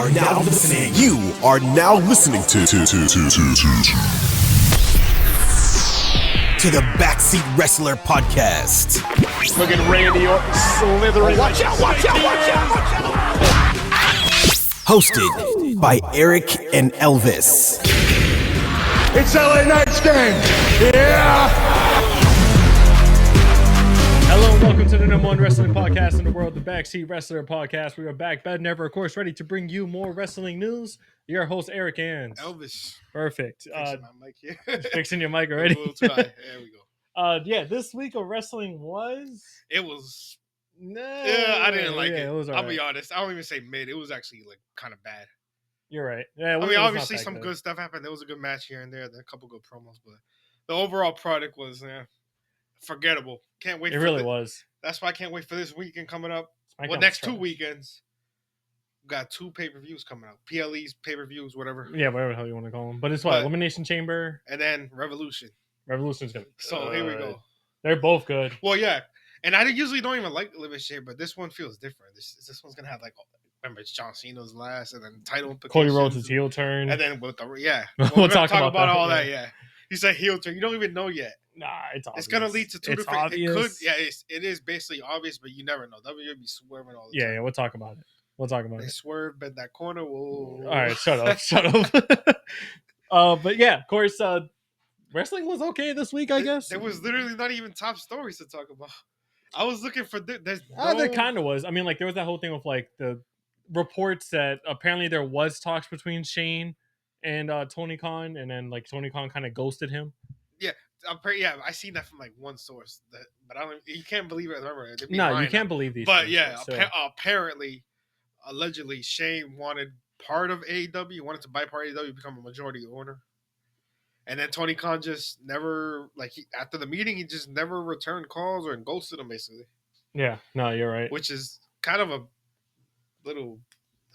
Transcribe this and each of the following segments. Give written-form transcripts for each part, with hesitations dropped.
are now listening. You are now listening to the Backseat Wrestler Podcast. Look at Randy Orton slithering. Watch out! Hosted by Eric and Elvis. It's LA Knight's game. Yeah. Hello and welcome to the number one wrestling podcast in the world, the Backseat Wrestler Podcast. We are back, better than ever, of course, ready to bring you more wrestling news. Your host, Eric and Elvis. Perfect. Fixing my mic here. Fixing your mic already. A little too high. There we go. Yeah, this week of wrestling was. It was. No. Yeah, I didn't like it. It was I'll be honest. I don't even say mid. It was actually like kind of bad. You're right. Yeah. I mean, obviously some good stuff happened. There was a good match here and there. Then a couple good promos, but the overall product was forgettable. Can't wait. It really was. That's why I can't wait for this weekend coming up. Next 2 weekends. We got 2 pay-per-views coming out. PLEs, pay-per-views, whatever. Yeah, whatever the hell you want to call them. But it's what? Elimination Chamber. And then Revolution. Revolution's good. So here we go. They're both good. Well, yeah. And I usually don't even like Elimination Chamber, but this one feels different. This one's going to have remember, it's John Cena's last, and then title Cody Rhodes' heel turn. And then with we'll talk about all that, yeah. He said heel turn. You don't even know yet. Nah, it's obvious. It's gonna lead to two different. Obvious. It is basically obvious, but you never know. WWE be swerving all the time. Yeah, we'll talk about it. They swerve, bend that corner. Whoa. All right, shut up. But yeah, of course, wrestling was okay this week. I guess there was literally not even top stories to talk about. I was looking for there kind of was. I mean, there was that whole thing with the reports that apparently there was talks between Shane and Tony Khan, and then Tony Khan kind of ghosted him. Yeah, I seen that from one source. But I don't. You can't believe it. Remember, you can't believe these. But things, apparently, allegedly, Shane wanted part of AEW. Wanted to buy part of AEW, become a majority owner. And then Tony Khan just never after the meeting, he just never returned calls or ghosted him basically. Yeah, no, you're right. Which is kind of a little.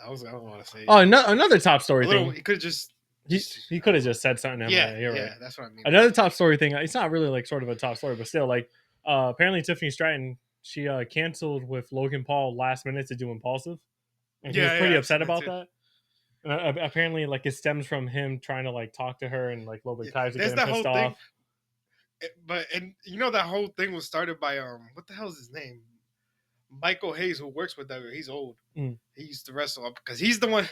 I don't want to say. Oh, another top story thing. He could have just. He could have just said something. Yeah, you're right. Yeah, that's what I mean. Another top story thing. It's not really sort of a top story, but still, apparently Tiffany Stratton, she canceled with Logan Paul last minute to do Impulsive, and he was pretty upset about that. Apparently, it stems from him trying to talk to her and Logan Kaiser getting pissed off. And that whole thing was started by what the hell is his name? Michael Hayes, who works with WWE. He's old. He used to wrestle because he's the one.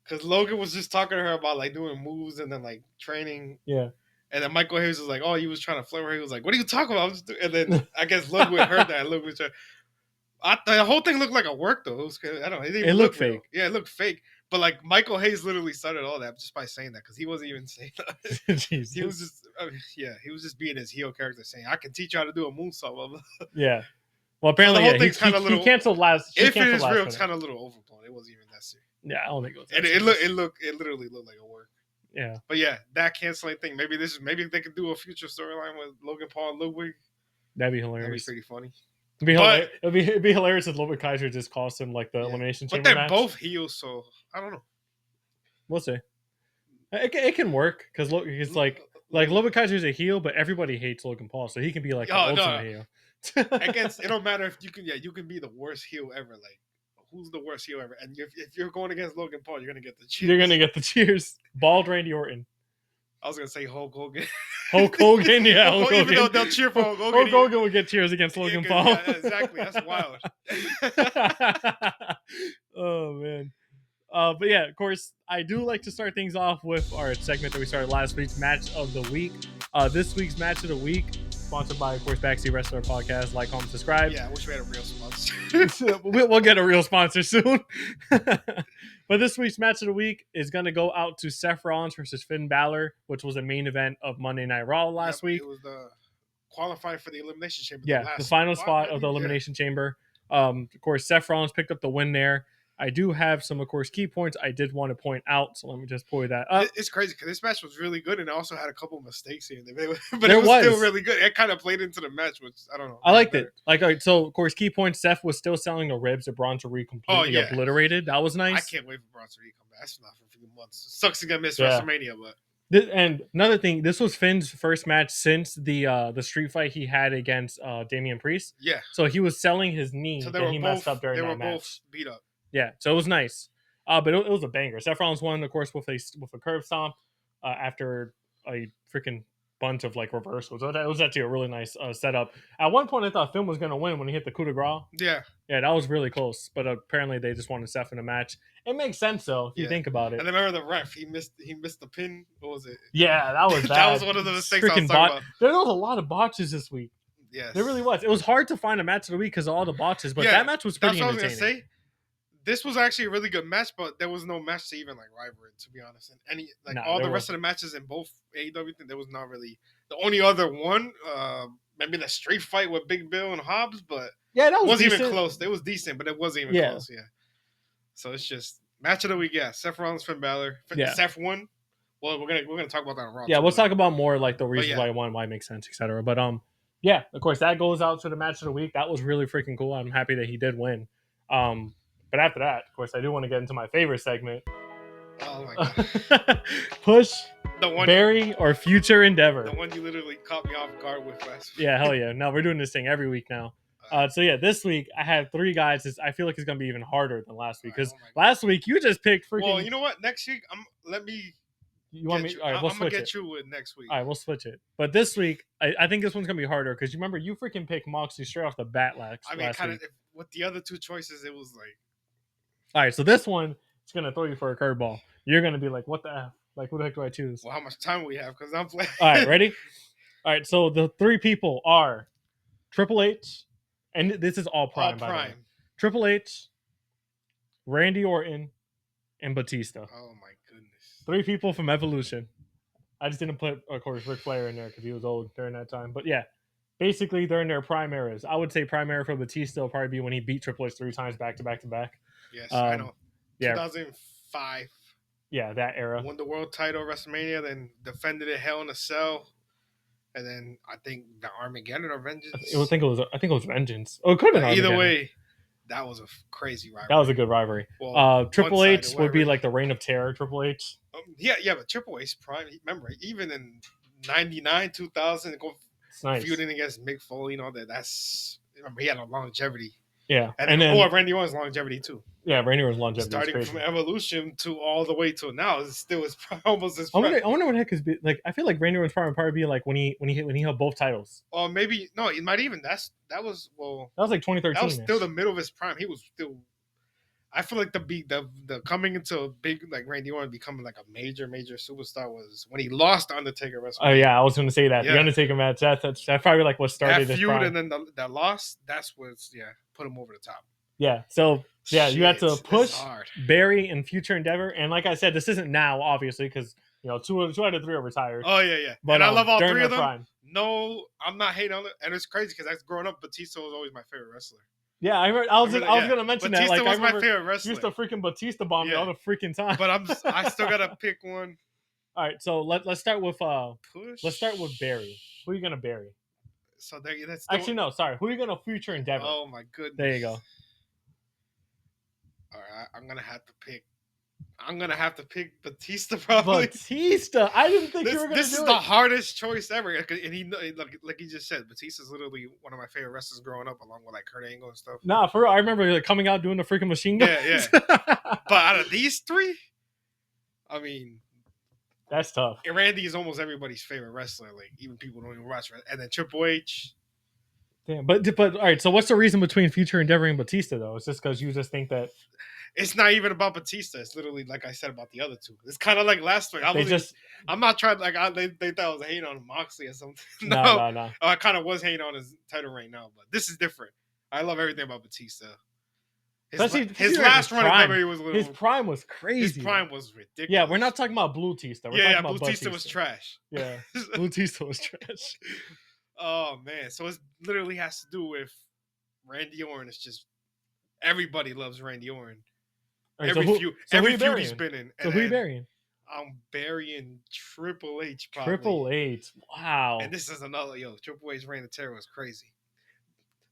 Because Logan was just talking to her about doing moves and then training. Yeah. And then Michael Hayes was like, "Oh, he was trying to flirt her." He was like, "What are you talking about?" And then I guess Ludwig heard that. Ludwig was the whole thing looked like a work though. I don't know. It looked fake. Yeah, it looked fake. But Michael Hayes literally started all that just by saying that because he wasn't even saying that. He was just he was just being his heel character saying, "I can teach you how to do a moonsault." Blah, blah. Yeah. Well, apparently he canceled last. If it is real, it's kind of a little overblown. It wasn't even that serious. Yeah, I don't think it was. And it literally looked like a work. Yeah. But yeah, that canceling thing. Maybe they could do a future storyline with Logan Paul and Ludwig. That'd be hilarious. That'd be pretty funny. It'd be hilarious if Ludwig Kaiser just cost him the Elimination Chamber match. But they're both heels, so I don't know. We'll see. It can work because it's Ludwig Kaiser's a heel, but everybody hates Logan Paul, so he can be the ultimate heel. It don't matter if you can be the worst heel ever. Who's the worst heel ever? And if you're going against Logan Paul, you're gonna get the cheers. You're gonna get the cheers. Bald Randy Orton. I was gonna say Hulk Hogan. Hulk Hogan, yeah. Hulk Hogan. Even though they'll cheer for Hulk Hogan. Hulk Hogan would get cheers against Logan Paul. Yeah, exactly. That's wild. Oh man. But yeah, of course, I do like to start things off with our segment that we started last week's match of the week. This week's match of the week, sponsored by, of course, Backseat Wrestler Podcast. Like, comment, subscribe. Yeah, I wish we had a real sponsor. We'll get a real sponsor soon. But this week's match of the week is going to go out to Seth Rollins versus Finn Balor, which was the main event of Monday Night Raw last week. It was the qualifying for the Elimination Chamber. Yeah, the final spot of the Elimination Chamber. Of course, Seth Rollins picked up the win there. I do have some, of course, key points I did want to point out, so let me just pull that up. It's crazy because this match was really good, and it also had a couple mistakes here. But it was still really good. It kind of played into the match, which I don't know. I liked it. All right, so, of course, key points, Seth was still selling the ribs that Braun to completely obliterated. That was nice. I can't wait for Braun to come back. That's not for a few months. Sucks to get missed WrestleMania, but... And another thing, this was Finn's first match since the street fight he had against Damian Priest. Yeah. So he was selling his knee, and he messed up during that match. They were both beat up. Yeah, so it was nice. But it was a banger. Seth Rollins won, of course, with a curb stomp after a freaking bunch of like reversals. It was actually a really nice setup. At one point, I thought Finn was going to win when he hit the coup de grace. Yeah. Yeah, that was really close. But apparently, they just wanted Seth in the match. It makes sense though if you think about it. And I remember the ref. He missed the pin. What was it? Yeah, that was bad. That was one of the mistakes I was talking about. There was a lot of botches this week. Yes, there really was. It was hard to find a match of the week because of all the botches. But that match was pretty entertaining. That's what I was gonna say. This was actually a really good match, but there was no match to even like rival it, to be honest. And all the rest of the matches in both AEW, there was not really. The only other one, maybe the street fight with Big Bill and Hobbs, but yeah, that wasn't even close. It was decent, but it wasn't even close. Yeah. So it's just match of the week. Yeah, Seth Rollins, Finn Balor. Seth won. Well, we're gonna talk about that on Raw. Yeah, we'll talk about more like the reasons why he won, why it makes sense, etc. But yeah, of course that goes out to the match of the week. That was really freaking cool. I'm happy that he did win. But after that, of course, I do want to get into my favorite segment. Oh my god! Push the one Barry or Future Endeavor. The one you literally caught me off guard with last week. Yeah, hell yeah! No, we're doing this thing every week now. So yeah, this week I had 3 guys. I feel like it's gonna be even harder than last week because last week you just picked freaking. Well, you know what? Next week, You want me? All right, we'll switch it. I'm gonna get you with next week. All right, we'll switch it. But this week, I think this one's gonna be harder because you remember you freaking picked Moxley straight off the bat last. I mean, kind of with the other 2 choices, it was like. All right, so this one is gonna throw you for a curveball. You're gonna be like, "What the f? Like, who the heck do I choose?" Well, how much time we have? Because I'm playing. All right, ready? All right, so the 3 people are Triple H, and this is all Prime. By the way. Triple H, Randy Orton, and Batista. Oh my goodness! 3 people from Evolution. I just didn't put, of course, Ric Flair in there because he was old during that time. But yeah, basically they're in their prime eras. I would say prime era for Batista will probably be when he beat Triple H 3 times back to back to back. Yes, I know. Yeah, 2005. Yeah, that era. Won the world title at WrestleMania, then defended it Hell in a Cell, and then I think the Armageddon or Vengeance. I think it was Vengeance. Oh, it could have been Either way, that was a crazy rivalry. That was a good rivalry. Well, Triple H would be like the Reign of Terror. Triple H. Yeah, but Triple H prime. Remember, even in '99, 2000, feuding against Mick Foley and all that. Remember, he had a longevity. Yeah, and then Randy Orton's longevity too. Yeah, Randy Orton's longevity. Starting from Evolution to all the way to now, it's still almost as. I wonder what the heck is like. I feel like Randy Orton's prime would probably be like when he held both titles. Or maybe no, it might even that was like 2013. That was still the middle of his prime. He was still. I feel like the coming into a big like Randy Orton becoming like a major superstar was when he lost the Undertaker WrestleMania. Oh yeah, I was going to say that the Undertaker match. That's probably like what started that feud, and then that loss. That's what's put him over the top. Yeah. So you had to push Barry and Future Endeavor, and like I said, this isn't now obviously because 2 out of 3 are retired. Oh yeah. But and I love all 3 of them. Prime. No, I'm not hating on it, and it's crazy because growing up, Batista was always my favorite wrestler. Yeah, I was gonna mention Batista that. Like, was my favorite wrestler. Used to freaking Batista bomb me all the freaking time. But I still gotta pick one. All right, so let's start with Push. Let's start with Barry. Who are you gonna bury? So that's actually no, sorry. Who are you gonna Future Endeavor? Oh my goodness. There you go. All right, I'm gonna have to pick Batista probably. Batista, I didn't think you were gonna. This is the hardest choice ever, and he like he just said, Batista's literally one of my favorite wrestlers growing up, along with like Kurt Angle and stuff. Nah, for real, I remember like coming out doing the freaking machine gun. Yeah. But out of these 3, I mean, that's tough. Randy is almost everybody's favorite wrestler. Like even people don't even watch wrestling. And then Triple H. Damn, but all right. So what's the reason between Future Endeavor and Batista though? It's just because you just think that. It's not even about Batista. It's literally like I said about the other 2. It's kind of like last week. I'm not trying like they thought I was hating on Moxley or something. No. I kind of was hating on his title right now, but this is different. I love everything about Batista. His last run at WWE was his prime was crazy. His prime was ridiculous. Yeah, we're not talking about Blue Tista. We're talking about Blue Tista was trash. Yeah, Blue Tista was trash. Oh man, so it literally has to do with Randy Orton. It's just everybody loves Randy Orton. Right, every feud he's been in. So who are you burying? I'm burying Triple H. Probably. Triple H. Wow. And this is another Triple H Reign of Terror was crazy.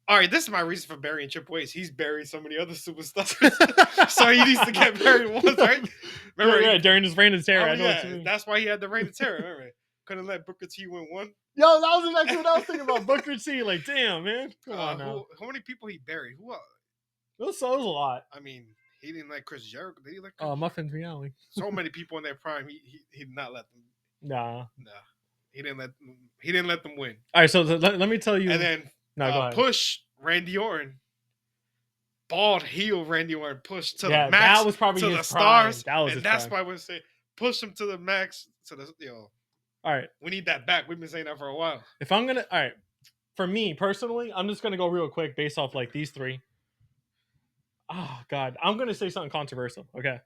All right, this is my reason for burying Triple H. He's buried so many other superstars, so he needs to get buried once, right? Remember, during his Reign of Terror. I know what you mean. That's why he had the Reign of Terror. Remember, couldn't let Booker T win 1. Yo, that was exactly what I was thinking about. Booker T. Like, damn, man. Come on now. How many people he buried? Who else? It was a lot. I mean, He didn't like Chris Jericho. Did he like Chris Muffins Reality. So many people in their prime, he did not let them. Nah. He didn't let them win. All right, so let me tell you. And then go ahead. push Randy Orton. Bald heel Randy Orton pushed to the max. That was probably to his the stars. That was and that's why I would say push him to the max. To the All right. We need that back. We've been saying that for a while. If I'm gonna, all right, for me personally, I'm just gonna go real quick based off like these three. Oh God, I'm gonna say something controversial. Okay,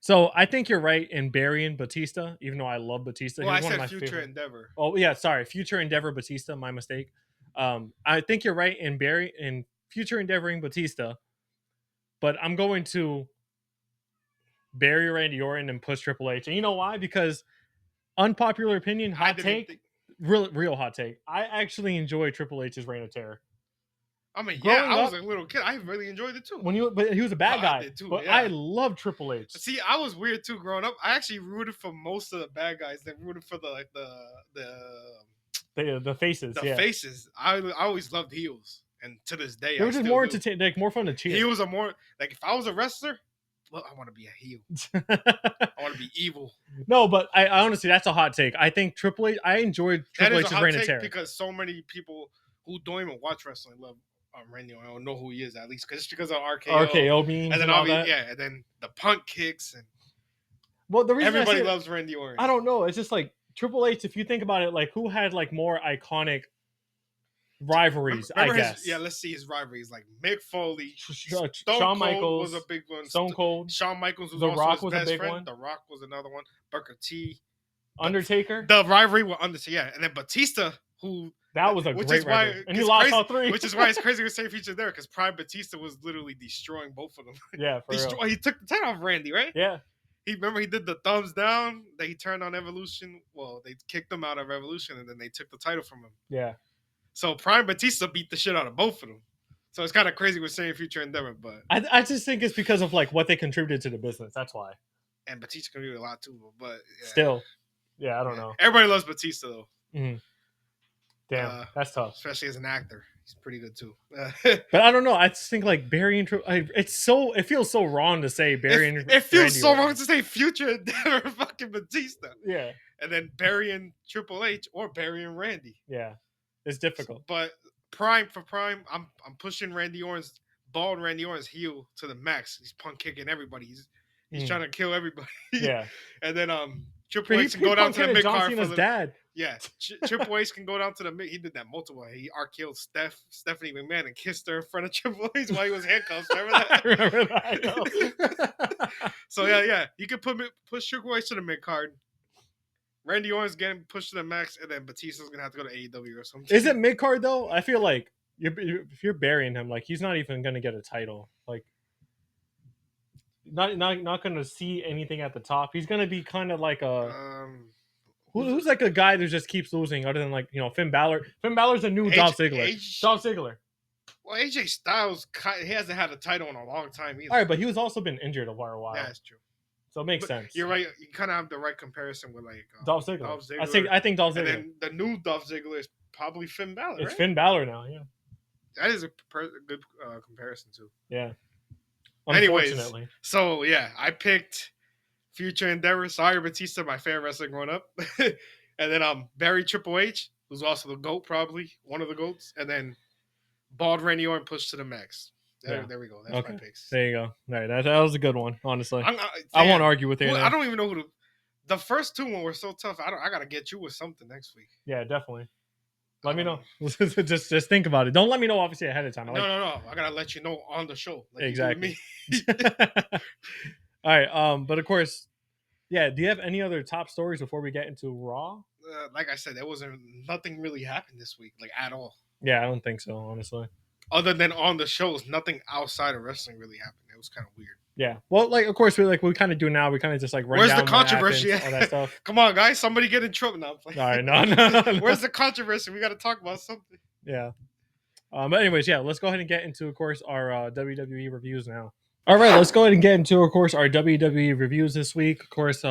so I think you're right in burying Batista, even though I love Batista. Well, He's I one of said my Future favorite. Endeavor. Oh yeah, sorry, Future Endeavor Batista. My mistake. I think you're right in Future Endeavoring Batista, but I'm going to bury Randy Orton and push Triple H. And you know why? Because unpopular opinion, hot take, real hot take. I actually enjoy Triple H's Reign of Terror. I mean, I was a little kid. I really enjoyed it too. But he was a bad guy. I did too, but I love Triple H. See, I was weird too growing up. I actually rooted for most of the bad guys. They rooted for the faces. The faces. I always loved heels, and to this day, they were just more entertaining, like more fun to cheer. Heels are more like if I was a wrestler. Well, I want to be a heel. I want to be evil. No, but I honestly, that's a hot take. I think Triple H. I enjoyed Triple H's Reign of Terror because so many people who don't even watch wrestling love Randy. I don't know who he is at least because of RKO memes and then all that. And then the punt kicks and the reason everybody loves Randy Orton. I don't know. It's just like Triple H. If you think about it, like who had like more iconic rivalries? Remember I guess. Let's see his rivalries like Mick Foley, Shawn Michaels was a big one. Stone Cold, Shawn Michaels was The also Rock his was best a big friend. one. The Rock was another one. Booker T, Undertaker. The rivalry with Undertaker, and then Batista, who. That was a great rivalry. And he lost all three. Which is why it's crazy to say Future there, because Prime Batista was literally destroying both of them. Yeah, for real. He took the title off Randy, right? Yeah. He did the thumbs down, that he turned on Evolution. Well, they kicked him out of Evolution, and then they took the title from him. Yeah. So Prime Batista beat the shit out of both of them. So it's kind of crazy with saying Future Endeavor, but... I just think it's because of like what they contributed to the business. That's why. And Batista contributed a lot too, but... Yeah. Still. Yeah, I don't know. Everybody loves Batista, though. Mm-hmm. Damn, that's tough. Especially as an actor. He's pretty good, too. But I don't know. I just think, like, burying... It feels so wrong to say burying... It feels so wrong to say Future Endeavor fucking Batista. Yeah. And then burying Triple H or burying Randy. Yeah. It's difficult. But Prime, I'm pushing bald Randy Orton's heel to the max. He's punk kicking everybody. He's trying to kill everybody. Yeah. And then Triple H can go down to the mid card for the dad. Yeah, Triple H can go down to the mid. He did that multiple. He RKO'd Stephanie McMahon and kissed her in front of Triple H while he was handcuffed. Remember that? I remember that. So yeah, you can push Triple H to the mid card. Randy Orton's getting pushed to the max, and then Batista's gonna have to go to AEW or something. Is it mid card though? I feel like if you're burying him, like he's not even gonna get a title. Like. Not going to see anything at the top. He's going to be kind of like a who's like a guy that just keeps losing, other than like Finn Balor. Finn Balor's a new Dolph Ziggler. Dolph Ziggler. Well, AJ Styles, he hasn't had a title in a long time either. All right, but he was also been injured for a while. Yeah, that's true. So it makes sense. You're right. You kind of have the right comparison with like Dolph Ziggler. I think Dolph Ziggler. And then the new Dolph Ziggler is probably Finn Balor. It's right? Finn Balor now. Yeah. That is a good comparison too. Yeah. Anyways, so yeah, I picked Future Endeavor. Sorry, Batista, my favorite wrestler growing up. And then Barry Triple H, who's also the GOAT, probably one of the GOATs. And then bald Randy Orton pushed to the max. There we go. That's my picks. There you go. All right, that was a good one, honestly. I won't argue with you. I don't even know the first two were so tough. I gotta get you with something next week. Yeah, definitely. Let me know. just think about it. Don't let me know, obviously, ahead of time. No. I gotta let you know on the show. Like exactly. All right. But of course, yeah. Do you have any other top stories before we get into Raw? Like I said, nothing really happened this week, like at all. Yeah, I don't think so, honestly. Other than on the shows, nothing outside of wrestling really happened. It was kind of weird. Yeah. Well, like of course we kind of do now. We kind of just like run Where's down the controversy? All that stuff. Come on, guys. Somebody get in trouble now. All right, no. Where's the controversy? We got to talk about something. Yeah. But anyways, yeah. Let's go ahead and get into, of course, our WWE reviews now. All right, let's go ahead and get into, of course, our WWE reviews this week. Of course,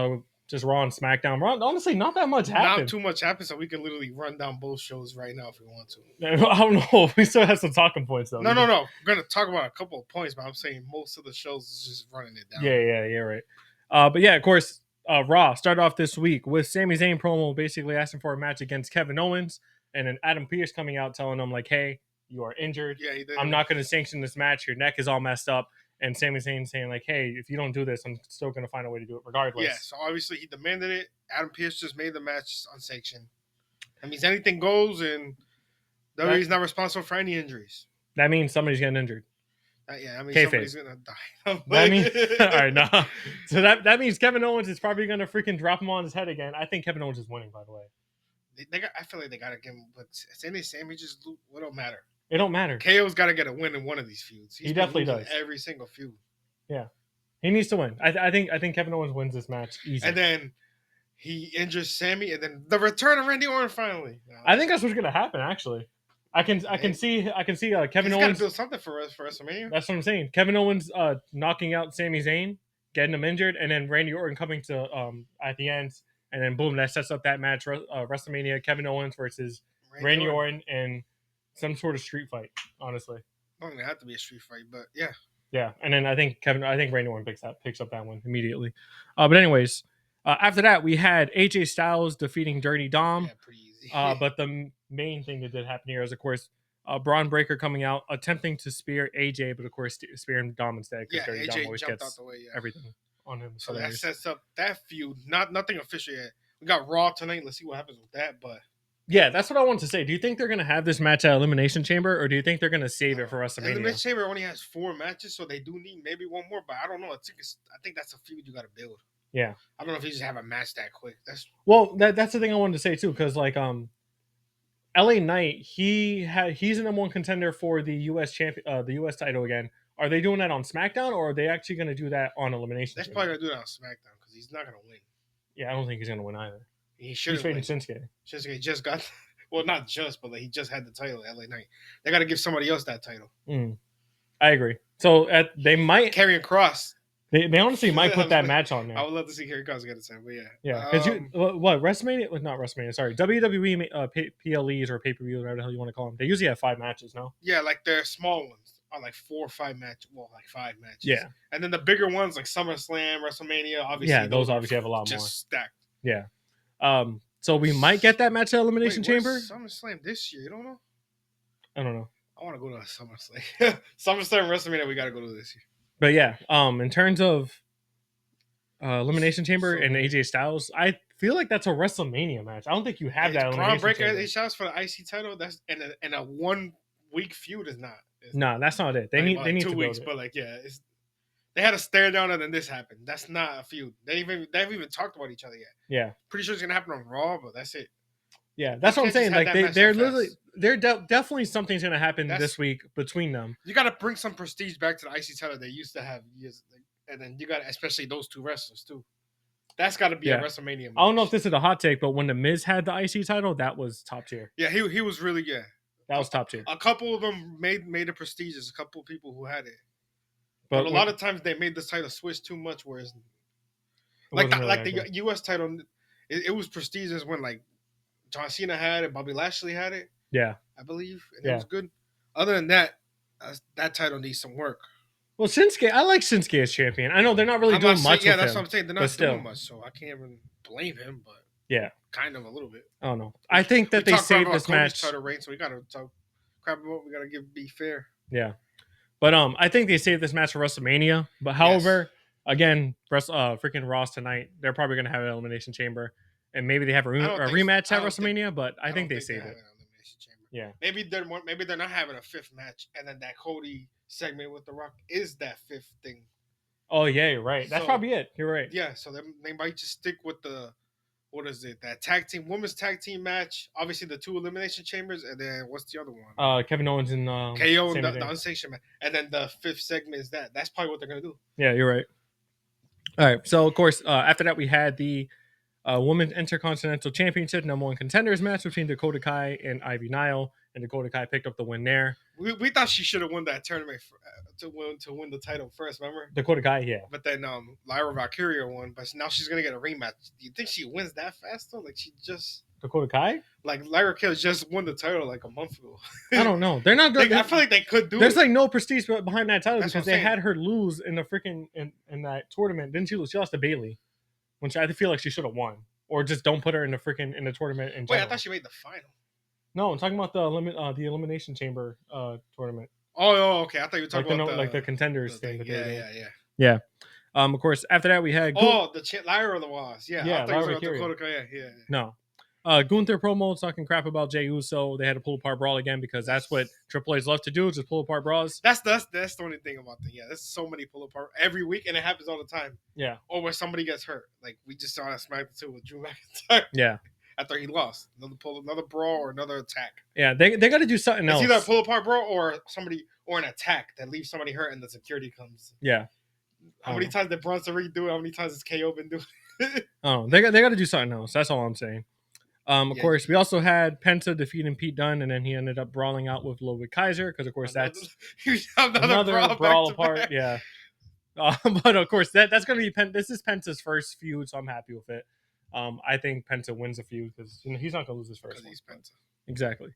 just Raw and SmackDown. Raw, honestly, not that much happened. Not too much happened, so we can literally run down both shows right now if we want to. I don't know. We still have some talking points though. No. We're gonna talk about a couple of points, but I'm saying most of the shows is just running it down. Yeah, right. But yeah, of course, Raw started off this week with Sami Zayn promo basically asking for a match against Kevin Owens, and then Adam Pearce coming out telling him like, "Hey, you are injured. Yeah, he did. I'm not going to sanction this match. Your neck is all messed up." And Sami Zayn saying like, "Hey, if you don't do this, I'm still going to find a way to do it regardless." Yeah, so obviously he demanded it. Adam Pearce just made the match unsanctioned. That means anything goes, and WWE's not responsible for any injuries. That means somebody's getting injured. I mean, Somebody's gonna die. That means all right, nah. So that means Kevin Owens is probably gonna freaking drop him on his head again. I think Kevin Owens is winning, by the way. I feel like they gotta give him, but Sammy just it don't matter. It don't matter. KO's got to get a win in one of these feuds. He definitely does. Every single feud. Yeah, he needs to win. I think Kevin Owens wins this match easy. And then he injures Sammy, and then the return of Randy Orton finally. I think that's what's gonna happen. Actually, I can see Kevin Owens build something for us for WrestleMania. That's what I'm saying. Kevin Owens knocking out Sami Zayn, getting him injured, and then Randy Orton coming to at the end, and then boom, that sets up that match. WrestleMania, Kevin Owens versus Randy Orton in some sort of street fight. Honestly, I don't even have to be a street fight, but yeah. Yeah, and then I think Randy Orton picks up that one immediately. But anyways, after that we had AJ Styles defeating Dirty Dom. Yeah, pretty easy. But the main thing that did happen here is, of course, Braun Breaker coming out attempting to spear AJ, but of course spearing Dom instead because Dirty Dom always gets out the way, everything on him. So that sets up that feud. Nothing official yet. We got Raw tonight. Let's see what happens with that. But yeah, that's what I wanted to say. Do you think they're going to have this match at Elimination Chamber, or do you think they're going to save it for WrestleMania? Elimination Chamber only has 4 matches, so they do need maybe one more. But I don't know. I think that's a feud you got to build. Yeah, I don't know if you just have a match that quick. That's the thing I wanted to say too, because like LA Knight, he's the number one contender for the US champion, the US title again. Are they doing that on SmackDown, or are they actually going to do that on Elimination? They're probably going to do that on SmackDown because he's not going to win. Yeah, I don't think he's going to win either. He should have. Shinsuke. Shinsuke just got, well, not just, but like he just had the title at LA Knight. They got to give somebody else that title. I agree. So they might Karrion Kross. They honestly might put that match on there. I would love to see Karrion Kross get a time, but yeah. Yeah, because WrestleMania? Not WrestleMania. Sorry, WWE PLEs or pay-per-view, whatever the hell you want to call them. They usually have 5 matches, no? Yeah, like their small ones are like 4 or 5 matches. Well, like 5 matches. Yeah, and then the bigger ones like SummerSlam, WrestleMania. Obviously, yeah, those obviously have a lot just more. Stacked. Yeah. So we might get that match at Elimination Chamber. SummerSlam this year, you don't know? I don't know. I want to go to SummerSlam. SummerSlam WrestleMania, we got to go to this year. But yeah, in terms of Elimination Chamber and AJ Styles, I feel like that's a WrestleMania match. I don't think you have that. Braun Breaker AJ Styles for the IC title. That's and a 1 week feud is not. No, that's not it. They need 2 weeks, but like they had a stare down and then this happened. That's not a feud. They haven't even talked about each other yet. Yeah, pretty sure it's gonna happen on Raw, but that's it. Yeah, that's what I'm saying. Like they're literally definitely something's gonna happen this week between them. You got to bring some prestige back to the IC title they used to have years, and then you got especially those 2 wrestlers too. That's got to be a WrestleMania match. I don't know if this is a hot take, but when the Miz had the IC title, that was top tier. Yeah, he was really good. That was top tier. A couple of them made it prestigious. A couple of people who had it, but a lot of times they made this title switch too much. Whereas, the US title, it was prestigious when like John Cena had it, Bobby Lashley had it. Yeah, I believe, and it was good. Other than that, that title needs some work. Well, Shinsuke, I like Shinsuke as champion. I know they're not really doing much. Yeah, that's what I'm saying. They're not doing much, so I can't even blame him. But yeah, kind of a little bit. I don't know. I think that they saved this match. Title reign, so we gotta talk crap about. We gotta be fair. Yeah, but I think they saved this match for WrestleMania. But however, again, freaking Ross tonight, they're probably gonna have an Elimination Chamber, and maybe they have a rematch at WrestleMania. But I think they saved it. Yeah, maybe they're not having a 5th match, and then that Cody segment with The Rock is that 5th thing. Oh yeah, you're right. That's probably it. You're right. Yeah, so they might just stick with the that women's tag team match. Obviously, the 2 Elimination Chambers, and then what's the other one? Kevin Owens and KO and the unsanctioned match, and then the 5th segment is that. That's probably what they're gonna do. Yeah, you're right. All right, so of course, after that we had the Women's Intercontinental Championship #1 contenders match between Dakota Kai and Ivy Nile. and Dakota Kai picked up the win there. We thought she should have won that tournament to win the title first, remember? Dakota Kai, yeah. But then Lyra Valkyria won, but now she's gonna get a rematch. Do you think she wins that fast though? Like she just Dakota Kai? Like Lyra Kill just won the title like a month ago. I don't know. They're not. I feel like they could do. There's it. like no prestige behind that title because they saying. had her lose in the freaking in that tournament. Didn't she lose? She lost to Bailey, which I feel like she should have won, or just don't put her in the freaking in the tournament. In Wait, I thought she made the final. No, I'm talking about the Elimination Chamber tournament. Oh, okay. I thought you were talking about the contenders thing. Yeah. Of course, after that we had the Lyra was. Yeah. I thought you were talking about Dakota. Yeah. No. Gunther promo talking crap about Jey Uso. They had to pull apart brawl again because that's what Triple H's love to do, just pull apart brawls. That's the only thing about the there's so many pull apart every week, and it happens all the time. Yeah. Or where somebody gets hurt, like we just saw that SmackDown 2 with Drew McIntyre. Yeah. After he lost, another brawl or another attack. Yeah, they got to do something else. It's either a pull apart brawl or an attack that leaves somebody hurt and the security comes. Yeah. How many times did Bronson Reed do it? How many times has KO been doing it? Oh, they got to do something else. That's all I'm saying. Of course, we also had Penta defeating Pete Dunne, and then he ended up brawling out with Ludwig Kaiser because, of course, that's another brawl apart. Yeah. But, of course, that's going to be this is Penta's first feud, so I'm happy with it. I think Penta wins a feud because he's not going to lose his first one. He's Penta. Exactly.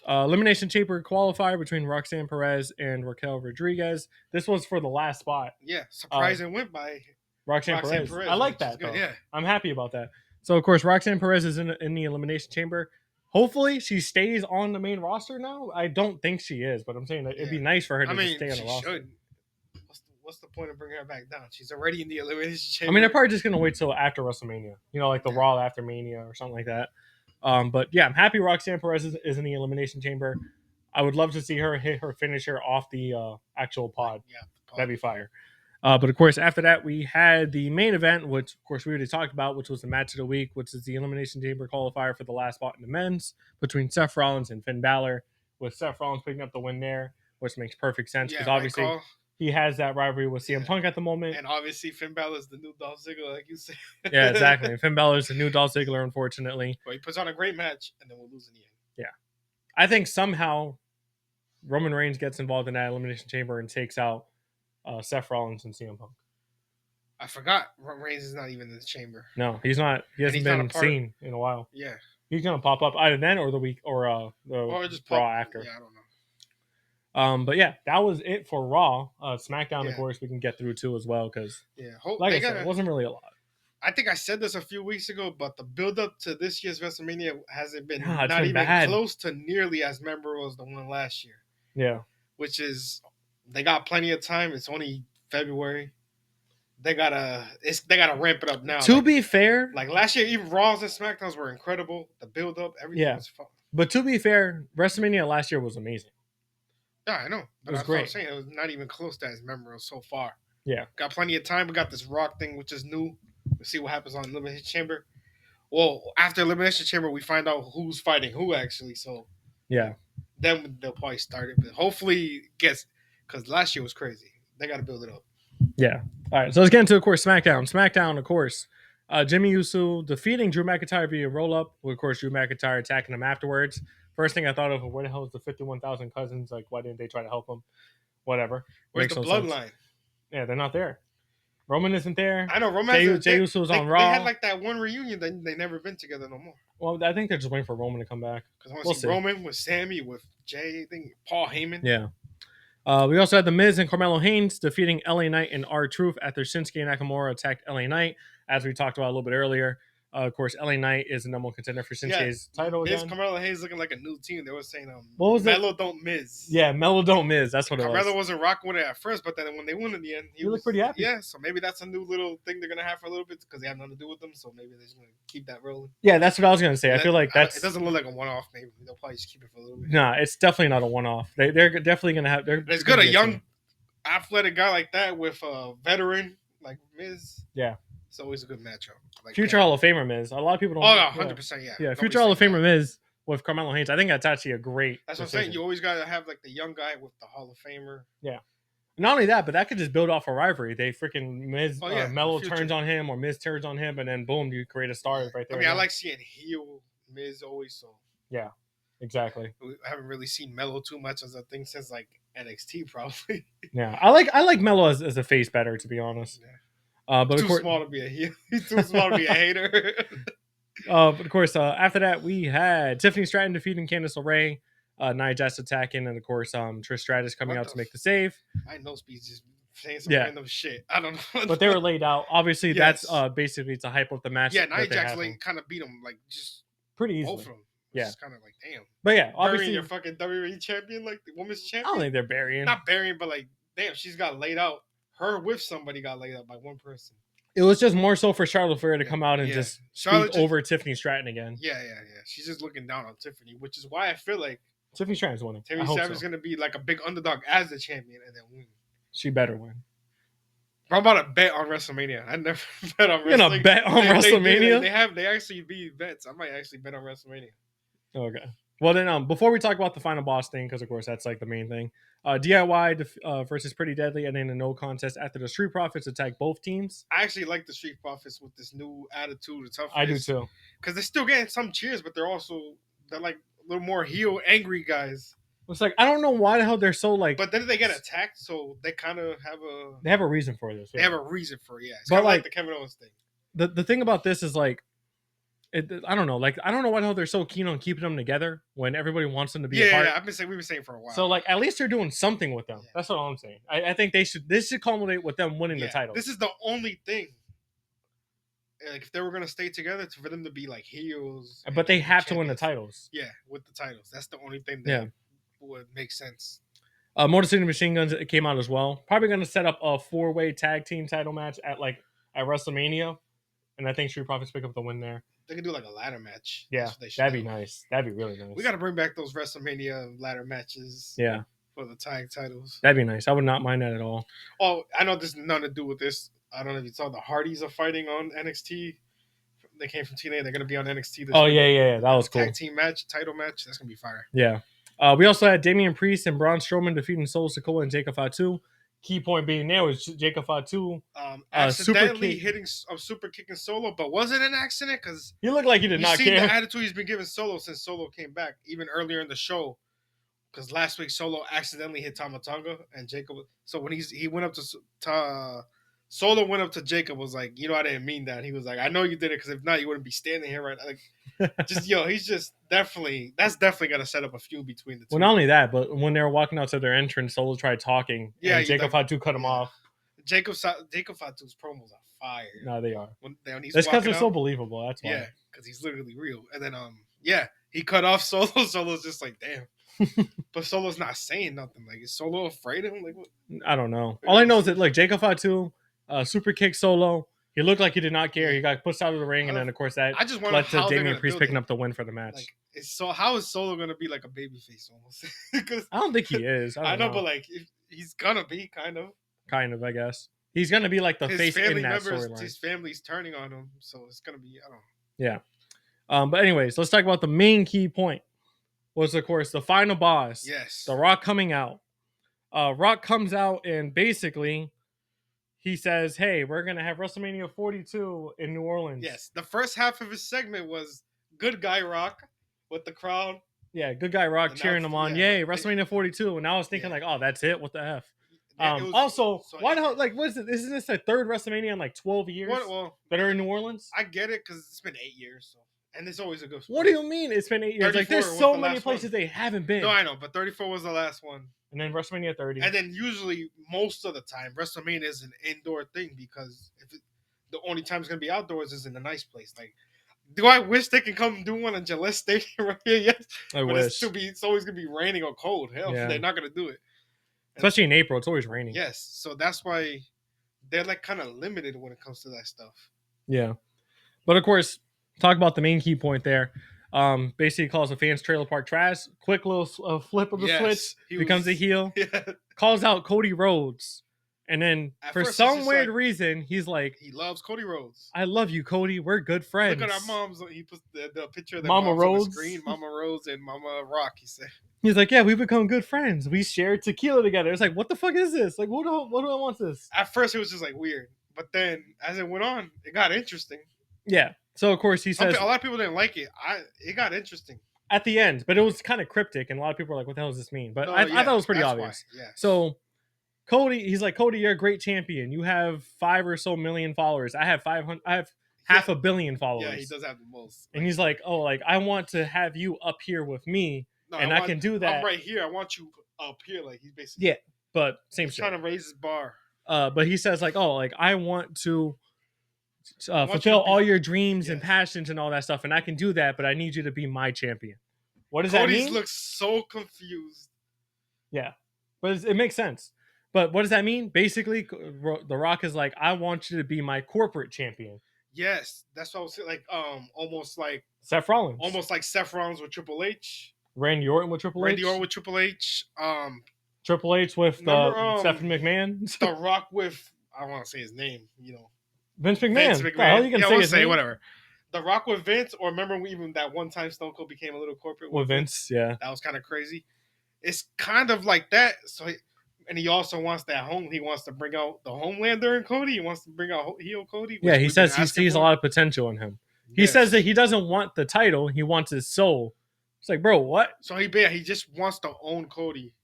Elimination Chamber qualifier between Roxanne Perez and Raquel Rodriguez. This was for the last spot. Yeah, surprising win by Roxanne Perez. I like that, though. Yeah. I'm happy about that. So, of course, Roxanne Perez is in the Elimination Chamber. Hopefully, she stays on the main roster now. I don't think she is, but I'm saying that it'd be nice for her to just stay on the roster. Should. What's the point of bringing her back down? She's already in the Elimination Chamber. I mean, they're probably just going to wait till after WrestleMania. Like the Raw after Mania or something like that. But, yeah, I'm happy Roxanne Perez is in the Elimination Chamber. I would love to see her hit her finisher off the actual pod. Yeah, that'd be fire. But, of course, after that, we had the main event, which, of course, we already talked about, which was the match of the week, which is the Elimination Chamber qualifier for the last spot in the men's between Seth Rollins and Finn Balor, with Seth Rollins picking up the win there, which makes perfect sense because obviously he has that rivalry with CM Punk at the moment. And obviously Finn Balor is the new Dolph Ziggler, like you said. Yeah, exactly. Finn Balor is the new Dolph Ziggler, unfortunately. But he puts on a great match, and then we'll lose in the end. Yeah. I think somehow Roman Reigns gets involved in that Elimination Chamber and takes out Seth Rollins and CM Punk. I forgot Reigns is not even in the chamber. No, he's not. He hasn't been seen in a while. Yeah. He's going to pop up either then or the week or just Raw after. Yeah, I don't know. But yeah, that was it for Raw. SmackDown, of course, we can get through too as well because, like I said, it wasn't really a lot. I think I said this a few weeks ago, but the build-up to this year's WrestleMania hasn't been close to nearly as memorable as the one last year. Yeah. Which is, they got plenty of time. It's only February. They gotta ramp it up now. To be fair, like last year, even Raws and SmackDowns were incredible. The build-up, everything was fun. But to be fair, WrestleMania last year was amazing. Yeah, I know. But it was great. What I'm saying. It was not even close to as memorable so far. Yeah. Got plenty of time. We got this Rock thing, which is new. We'll see what happens on Elimination Chamber. Well, after Elimination Chamber, we find out who's fighting who, actually. So, yeah. Then they'll probably start it. But hopefully because last year was crazy. They got to build it up. Yeah. All right. So let's get into, of course, SmackDown. SmackDown, of course. Jimmy Uso defeating Drew McIntyre via roll-up. With, of course, Drew McIntyre attacking him afterwards. First thing I thought of, where the hell is the 51,000 cousins? Like, why didn't they try to help him? Whatever. Where's the bloodline? Yeah, they're not there. Roman isn't there. I know. Roman Jey Uso's on Raw. They had like that one reunion. They never been together no more. Well, I think they're just waiting for Roman to come back. Because I want to see Roman with Sammy, with Jay, I think Paul Heyman. Yeah. We also had The Miz and Carmelo Hayes defeating LA Knight and R-Truth after Shinsuke Nakamura attacked LA Knight, as we talked about a little bit earlier. Of course, LA Knight is the number one contender for Shinsuke's title again. Carmelo Hayes looking like a new team. They were saying, what was Melo don't Miz. Yeah, Melo don't Miz. That's what it was. Carmelo wasn't rocking with it at first, but then when they won in the end, he looked pretty happy. Yeah, so maybe that's a new little thing they're going to have for a little bit because they have nothing to do with them. So maybe they're just going to keep that rolling. Yeah, that's what I was going to say. I feel like it doesn't look like a one-off. Maybe they'll probably just keep it for a little bit. Nah, it's definitely not a one-off. They're definitely going to have. It's good. A young, athletic guy like that with a veteran like Miz. Yeah. It's always a good matchup. Like future Hall of Famer Miz. A lot of people don't. Oh, no, 100%, yeah. Yeah, future Hall of Famer Miz with Carmelo Hayes. I think that's actually a great That's what I'm saying. You always got to have like the young guy with the Hall of Famer. Yeah. Not only that, but that could just build off a rivalry. They freaking Melo turns on him or Miz turns on him, and then boom, you create a star right there. I mean, I like seeing heel Miz always. So yeah. Exactly. We haven't really seen Melo too much as a thing since like NXT probably. Yeah, I like Melo as a face better, to be honest. Yeah. But He's of course, small to be a heel. He's too small to be a hater. but of course, after that we had Tiffany Stratton defeating Candice LeRae, Nia Jax attacking, and of course, Trish Stratus coming out to make the save. I know Speed's just saying some random shit. I don't know. But they were laid out. Obviously, that's basically to hype up the match. Yeah, Nia Jax kind of beat him like just pretty easily. Both of them. Yeah, it's kind of like damn. But yeah, obviously your fucking WWE champion, like the women's champion. I don't think they're burying. Not burying, but like damn, she's got laid out. Her with somebody got laid out by one person. It was just more so for Charlotte Flair to come out and just speak over Tiffany Stratton again. Yeah. She's just looking down on Tiffany, which is why I feel like Tiffany Stratton's winning. Tiffany Stratton's going to be like a big underdog as the champion and then win. She better win. I'm about to bet on WrestleMania. I never bet on wrestling. You're gonna bet on WrestleMania? They actually be bets. I might actually bet on WrestleMania. Okay. Well then, before we talk about the final boss thing, because of course that's like the main thing. DIY versus Pretty Deadly, and then a no contest after the Street Profits attack both teams. I actually like the Street Profits with this new attitude and toughness. I do too. Because they're still getting some cheers, but they're like a little more heel, angry guys. It's like I don't know why the hell they're so like. But then they get attacked, so they kind of have a reason for this. They have a reason for it. Yeah, it's kind of like the Kevin Owens thing. The thing about this is like. I don't know. Like, I don't know why the hell they're so keen on keeping them together when everybody wants them to be apart. Yeah. We've been saying for a while. So, like, at least they're doing something with them. Yeah. That's what I'm saying. I think this should culminate with them winning the title. This is the only thing. Like, if they were going to stay together, for them to be, like, heels. But they have to win the titles. Yeah, with the titles. That's the only thing that would make sense. Motor City Machine Guns came out as well. Probably going to set up a 4-way tag team title match at WrestleMania. And I think Street Profits pick up the win there. They could do like a ladder match. Yeah, that'd be nice. That'd be really nice. We got to bring back those WrestleMania ladder matches. Yeah, for the tag titles. That'd be nice. I would not mind that at all. Oh, I know this has nothing to do with this. I don't know if you saw the Hardys are fighting on NXT. They came from TNA. They're going to be on NXT. Yeah. That was cool. Tag team match, title match. That's going to be fire. Yeah. We also had Damian Priest and Braun Strowman defeating Solo Sikoa and Jacob Fatu. Key point being there was Jacob Fatu accidentally hitting a super kick in Solo, but was it an accident? Because he looked like he did not care. The attitude he's been giving Solo since Solo came back, even earlier in the show. Because last week Solo accidentally hit Tama Tonga and Jacob. So when he went up to Solo went up to Jacob, was like, I didn't mean that. He was like, I know you did it because if not, you wouldn't be standing here right now. Like, he's just that's definitely gonna set up a feud between the two. Well, not only that, but when they were walking out to their entrance, Solo tried talking. Yeah, and Jacob Fatu cut him off. Jacob Fatu's promos are fire. No, they are. That's because they're so believable. That's why. Yeah, because he's literally real. And then he cut off Solo. Solo's just like, damn. But Solo's not saying nothing. Like, is Solo afraid of him? Like, what? I don't know. All I know is that Jacob Fatu super kick Solo. He looked like he did not care. He got pushed out of the ring, and then of course that led to Damian Priest picking up the win for the match. Like, how is Solo gonna be like a babyface almost? I don't think he is. I know, but like he's gonna be kind of, I guess he's gonna be like the his face family in that members. storyline. His family's turning on him, so it's gonna be I don't know. Yeah. But anyways, let's talk about the main key point. Was of course the final boss. Yes. The Rock coming out. Rock comes out and basically. He says, hey, we're going to have WrestleMania 42 in New Orleans. Yes. The first half of his segment was good guy Rock with the crowd. Yeah, good guy Rock cheering him on. Yay, WrestleMania 42. And I was thinking that's it? What the F? Why the hell, what is it? Isn't this the third WrestleMania in 12 years that are in New Orleans? I get it because it's been 8 years. So. And it's always a good sport. What do you mean it's been 8 years? There's so many places they haven't been. No, I know, but 34 was the last one. And then WrestleMania 30. And then usually, most of the time, WrestleMania is an indoor thing because the only time it's going to be outdoors is in a nice place. Like, do I wish they can come do one in Gillette Stadium right here? Yes. I wish. It's always going to be raining or cold. Hell, they're not going to do it. Especially in April. It's always raining. Yes. So that's why they're kind of limited when it comes to that stuff. Yeah. But of course, talk about the main key point there. Basically calls the fans trailer park trash. Quick little flip of the switch. Becomes a heel. Yeah. Calls out Cody Rhodes. And then for some weird reason, he's like... He loves Cody Rhodes. I love you, Cody. We're good friends. Look at our moms. He puts the picture of their Mama moms Rhodes. on the screen. Mama Rhodes and Mama Rock, he said. He's like, yeah, we've become good friends. We shared tequila together. It's like, what the fuck is this? Like, what do I want this? At first, it was just weird. But then, as it went on, it got interesting. Yeah. So, of course, he says... A lot of people didn't like it. It got interesting. at the end, but it was kind of cryptic, and a lot of people were like, "What the hell does this mean?" But No, I thought it was pretty obvious. Why. Yeah. So Cody, he's like, "Cody, you're a great champion. You have 5 or so million followers. I have 500. I have half a billion followers." Yeah, he does have the most. And he's like, "Oh, like I want to have you up here with me, and I can do that. I'm right here. I want you up here." Like he's basically but same shit. Trying to raise his bar. But he says like, "Oh, like I want to fulfill all your dreams and passions and all that stuff, and I can do that, but I need you to be my champion." What does that mean? Cody looks so confused. Yeah, but it makes sense. But what does that mean? Basically, The Rock is like, "I want you to be my corporate champion." Yes, that's what I was saying. Like, almost like Seth Rollins, almost like Seth Rollins with Triple H, Randy Orton with Triple H, Triple H with Stephanie McMahon, The Rock with I don't want to say his name, Vince McMahon. Vince McMahon. The hell you can say whatever. The Rock with Vince, or remember even that one time Stone Cold became a little corporate with Vince? Yeah, that was kind of crazy. It's kind of like that. So, and he also wants that home. He wants to bring out the Homelander in Cody. He wants to bring out heel Cody. Yeah, he says he sees a lot of potential in him. He says that he doesn't want the title; he wants his soul. It's like, bro, what? So he just wants to own Cody.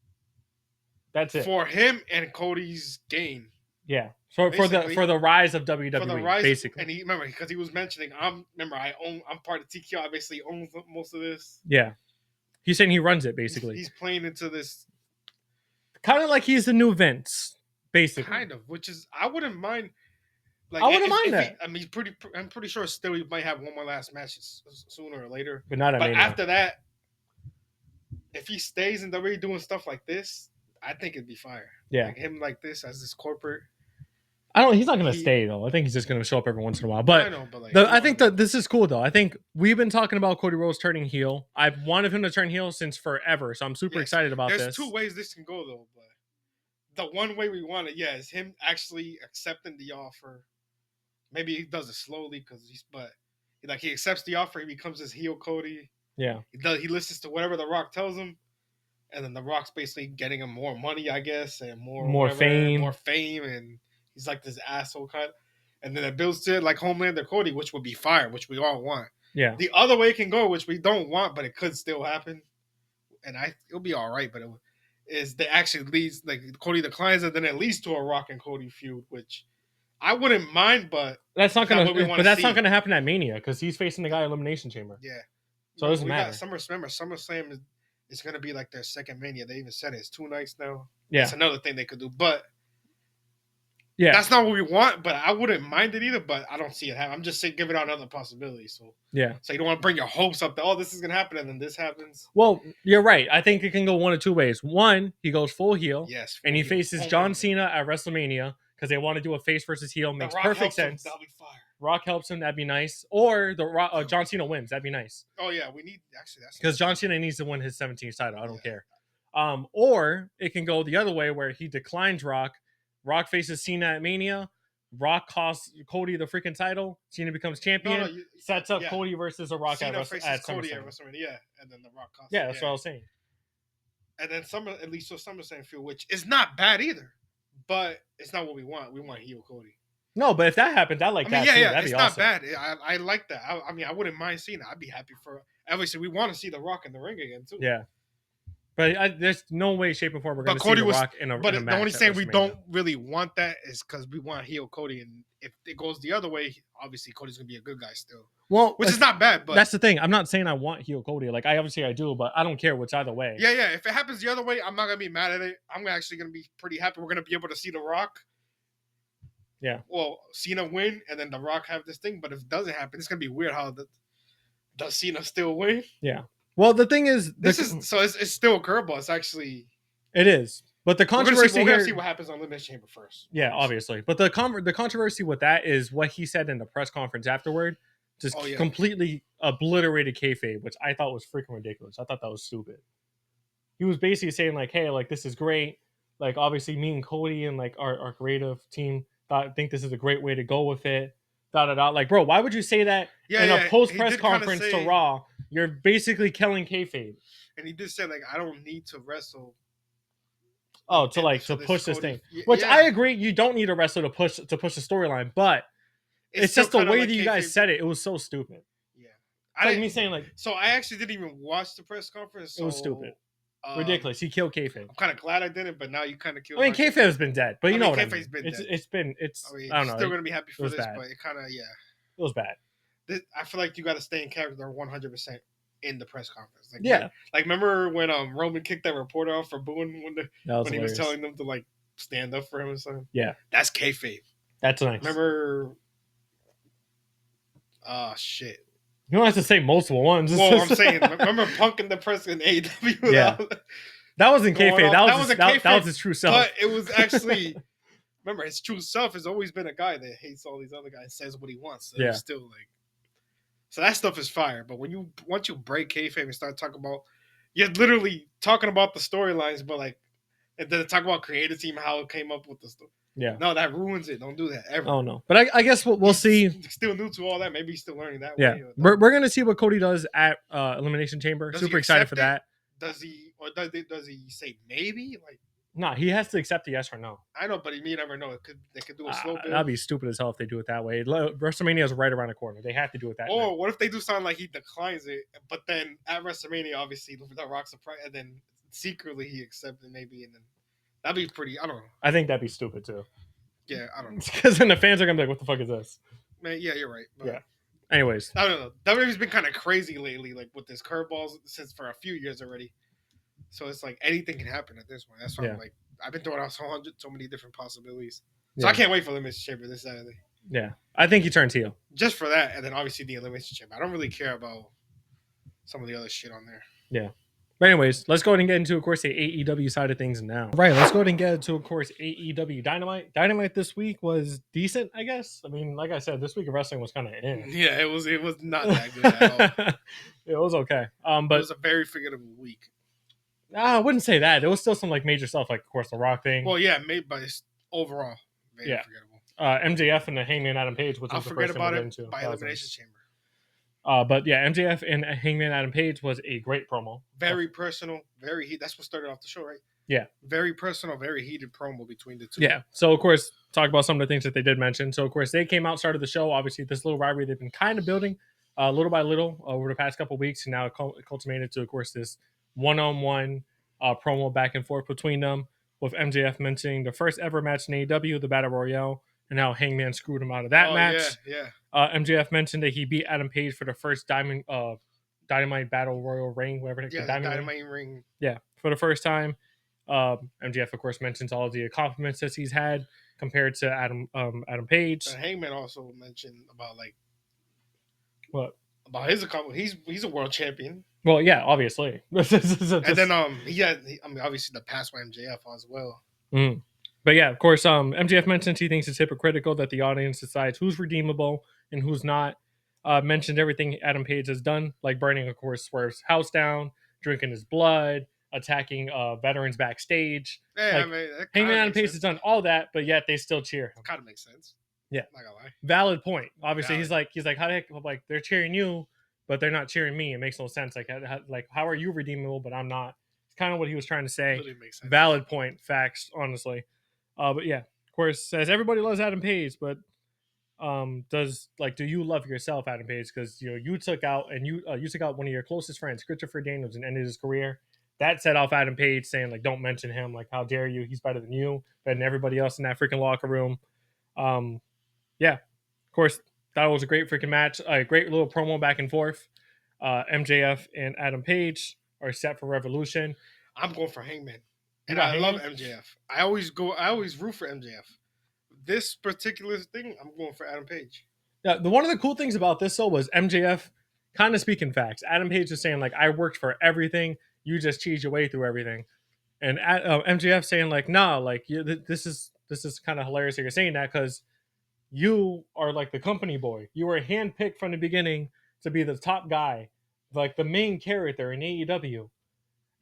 That's it for him and Cody's gain. Yeah, for the rise of WWE, for the rise basically. And he remember because he was mentioning, I'm part of TKO. I basically own most of this. Yeah, he's saying he runs it basically. He's playing into this, kind of like he's the new Vince, basically. Kind of, which is I wouldn't mind. Like I wouldn't mind that. I'm pretty sure still he might have one more last match sooner or later. But not. But after that, if he stays in WWE doing stuff like this, I think it'd be fire. Yeah, like him like this as this corporate. He's not going to stay though. I think he's just going to show up every once in a while. But, I think that this is cool though. I think we've been talking about Cody Rhodes turning heel. I've wanted him to turn heel since forever, so I'm super excited about this. There's 2 ways this can go though, but the one way we want it, is him actually accepting the offer. Maybe he does it slowly he accepts the offer. He becomes this heel Cody. Yeah, he listens to whatever The Rock tells him, and then The Rock's basically getting him more money, I guess, and more fame, and he's like this asshole kind. And then it builds to it like Homelander Cody, which would be fire, which we all want. Yeah. The other way it can go, which we don't want, but it could still happen, and it'll be all right. But is that actually leads like Cody declines, and then it leads to a Rock and Cody feud, which I wouldn't mind, but that's not gonna. But that's not gonna happen at Mania because he's facing the guy at Elimination Chamber. Yeah. So it doesn't matter. SummerSlam is gonna be like their second Mania. They even said it's 2 nights now. Yeah. It's another thing they could do, but yeah, that's not what we want. But I wouldn't mind it either. But I don't see it happen. I'm just saying, give it out another possibility. So yeah. So you don't want to bring your hopes up that this is gonna happen and then this happens. Well, you're right. I think it can go one of 2 ways. One, he goes full heel. Yes. And he faces John Cena at WrestleMania because they want to do a face versus heel. Makes perfect sense. That'll be fire. Rock helps him. That'd be nice. Or John Cena wins. That'd be nice. Oh yeah, we need that's because John Cena needs to win his 17th title. I don't care. Or it can go the other way where he declines Rock. Rock faces Cena at Mania. Rock costs Cody the freaking title. Cena becomes champion. Sets up Cody versus a Rock Cena at Cody SummerSlam. at WrestleMania. Yeah, and then the Rock costs. Yeah, that's what I was saying. And then SummerSlam feud, which is not bad either, but it's not what we want. We want heel Cody. No, but if that happens, I like that. Yeah, that'd it's be not awesome. bad. I like that. I wouldn't mind seeing it. I'd be happy for. Obviously, we want to see The Rock in the ring again too. Yeah, but there's no way, shape, or form we're going to see The Rock in a match. But the only thing we don't really want that is because we want heel Cody, and if it goes the other way, obviously Cody's going to be a good guy still. Well, which is not bad. But that's the thing. I'm not saying I want heel Cody. Like I do, but I don't care which either way. Yeah. If it happens the other way, I'm not going to be mad at it. I'm actually going to be pretty happy. We're going to be able to see The Rock. Yeah. Well, Cena win and then The Rock have this thing, but if it doesn't happen, it's gonna be weird. Does Cena still win? Yeah. Well, the thing is, it's still a curveball. It's actually it is, but the controversy we're gonna see what happens on Elimination Chamber first. Yeah, obviously, but the controversy with that is what he said in the press conference afterward, just completely obliterated kayfabe, which I thought was freaking ridiculous. I thought that was stupid. He was basically saying like, "Hey, like this is great. Like obviously, me and Cody and like our creative team." Think this is a great way to go with it. Like, bro, why would you say that in a post press conference to Raw? You're basically killing kayfabe. And he did say like, I don't need to wrestle. Oh, to push this thing, which I agree. You don't need to wrestle to push the storyline, but it's just the way that you guys said it. It was so stupid. Yeah, like me saying like. So I actually didn't even watch the press conference. So, it was stupid, ridiculous. He killed kayfabe. I'm kind of glad I didn't, but now you kind of killed. I mean, kayfabe's been dead, but you know what I mean. Kayfabe's been dead. It's been. I mean, I don't know. Still gonna be happy for this, bad. but it kind of It was bad. I feel like you got to stay in character 100% in the press conference. Like, yeah. Like remember when Roman kicked that reporter off for booing when he was telling them to like stand up for him and stuff. Yeah. That's kayfabe. That's nice. Remember? Oh shit. You don't have to say multiple ones. Well, I'm saying, remember Punk in the press in AEW? Yeah. That wasn't kayfabe. That was his true self. But it was actually. Remember, his true self has always been a guy that hates all these other guys, says what he wants. So it's still like. So that stuff is fire, but once you break kayfabe and start talking about, you're literally talking about the storylines, but like, and then talk about creative team, how it came up with the story. Yeah, no, that ruins it. Don't do that ever. Oh no, but I guess we'll see. Still new to all that. Maybe he's still learning that. Yeah, way. We're gonna see what Cody does at Elimination Chamber. Super excited for that. Does he say maybe like? No, he has to accept a yes or no. I know, but you never know. They could do a slow build. That'd be stupid as hell if they do it that way. WrestleMania is right around the corner. They have to do it that way. Or what if they do something like he declines it, but then at WrestleMania, obviously, the Rock's surprise, and then secretly he accepted maybe, and then that'd be pretty. I don't know. I think that'd be stupid too. Yeah, I don't know. Because then the fans are gonna be like, "What the fuck is this?" Man, yeah, you're right. But yeah. Anyways, I don't know. WWE's been kind of crazy lately, like with this curveballs since for a few years already. So it's like anything can happen at this point. That's why I'm like. I've been throwing out so many different possibilities. So I can't wait for Elimination Chamber this Saturday. Yeah. I think he turns heel. Just for that, and then obviously the Elimination Chamber. I don't really care about some of the other shit on there. Yeah. But anyways, let's go ahead and get into, of course, the AEW side of things now. Right, let's go ahead and get into, of course, AEW Dynamite. Dynamite this week was decent, I guess. I mean, like I said, this week of wrestling was kind of in. Yeah, it was not that good at all. It was okay. But it was a very forgettable week. I wouldn't say that. There was still some like major stuff, like of course the Rock thing. Well, yeah, made by overall very forgettable. MJF and the Hangman Adam Page, which was the first thing we got into. By Elimination Chamber. But yeah, MJF and Hangman Adam Page was a great promo. Very personal, very heated. That's what started off the show, right? Yeah. Very personal, very heated promo between the two. Yeah. So of course, talk about some of the things that they did mention. So of course, they came out, started the show. Obviously, this little rivalry they've been kind of building little by little over the past couple of weeks, and now it culminated to, of course, this one-on-one promo back and forth between them, with MJF mentioning the first ever match in AEW, the Battle Royale, and how Hangman screwed him out of that match. Yeah. MJF mentioned that he beat Adam Page for the first Dynamite Battle Royal ring, whatever it is. Yeah, Dynamite ring. Yeah, for the first time. MJF, of course, mentions all of the accomplishments that he's had compared to Adam Page. Hangman also mentioned about like what about his accomplishment. He's a world champion. Well, yeah, obviously. And then obviously the past by MJF as well. Mm. But yeah, of course, MJF mentions he thinks it's hypocritical that the audience decides who's redeemable and who's not. Mentioned everything Adam Page has done, like burning, of course, Swerve's house down, drinking his blood, attacking veterans backstage. Yeah, like, I mean, Hangman Adam Page has done all that, but yet they still cheer him. Kind of makes sense. Yeah, not gonna lie. Valid point. Obviously, he's like, how the heck? Like they're cheering you, but they're not cheering me. It makes no sense. Like how are you redeemable, but I'm not? It's kind of what he was trying to say. Really makes sense. Valid point. Facts, honestly. But yeah, of course, says everybody loves Adam Page, but do you love yourself, Adam Page? Because you took out one of your closest friends, Christopher Daniels, and ended his career. That set off Adam Page saying like, don't mention him. Like, how dare you? He's better than you, better than everybody else in that freaking locker room. Yeah, of course, that was a great freaking match. A great little promo back and forth. MJF and Adam Page are set for Revolution. I'm going for Hangman. And I love MJF. I always root for MJF. This particular thing, I'm going for Adam Page. Yeah, one of the cool things about this though was MJF kind of speaking facts. Adam Page was saying like, I worked for everything. You just cheese your way through everything. And MJF saying like, nah, like this is kind of hilarious that you're saying that because you are like the company boy. You were handpicked from the beginning to be the top guy, like the main character in AEW.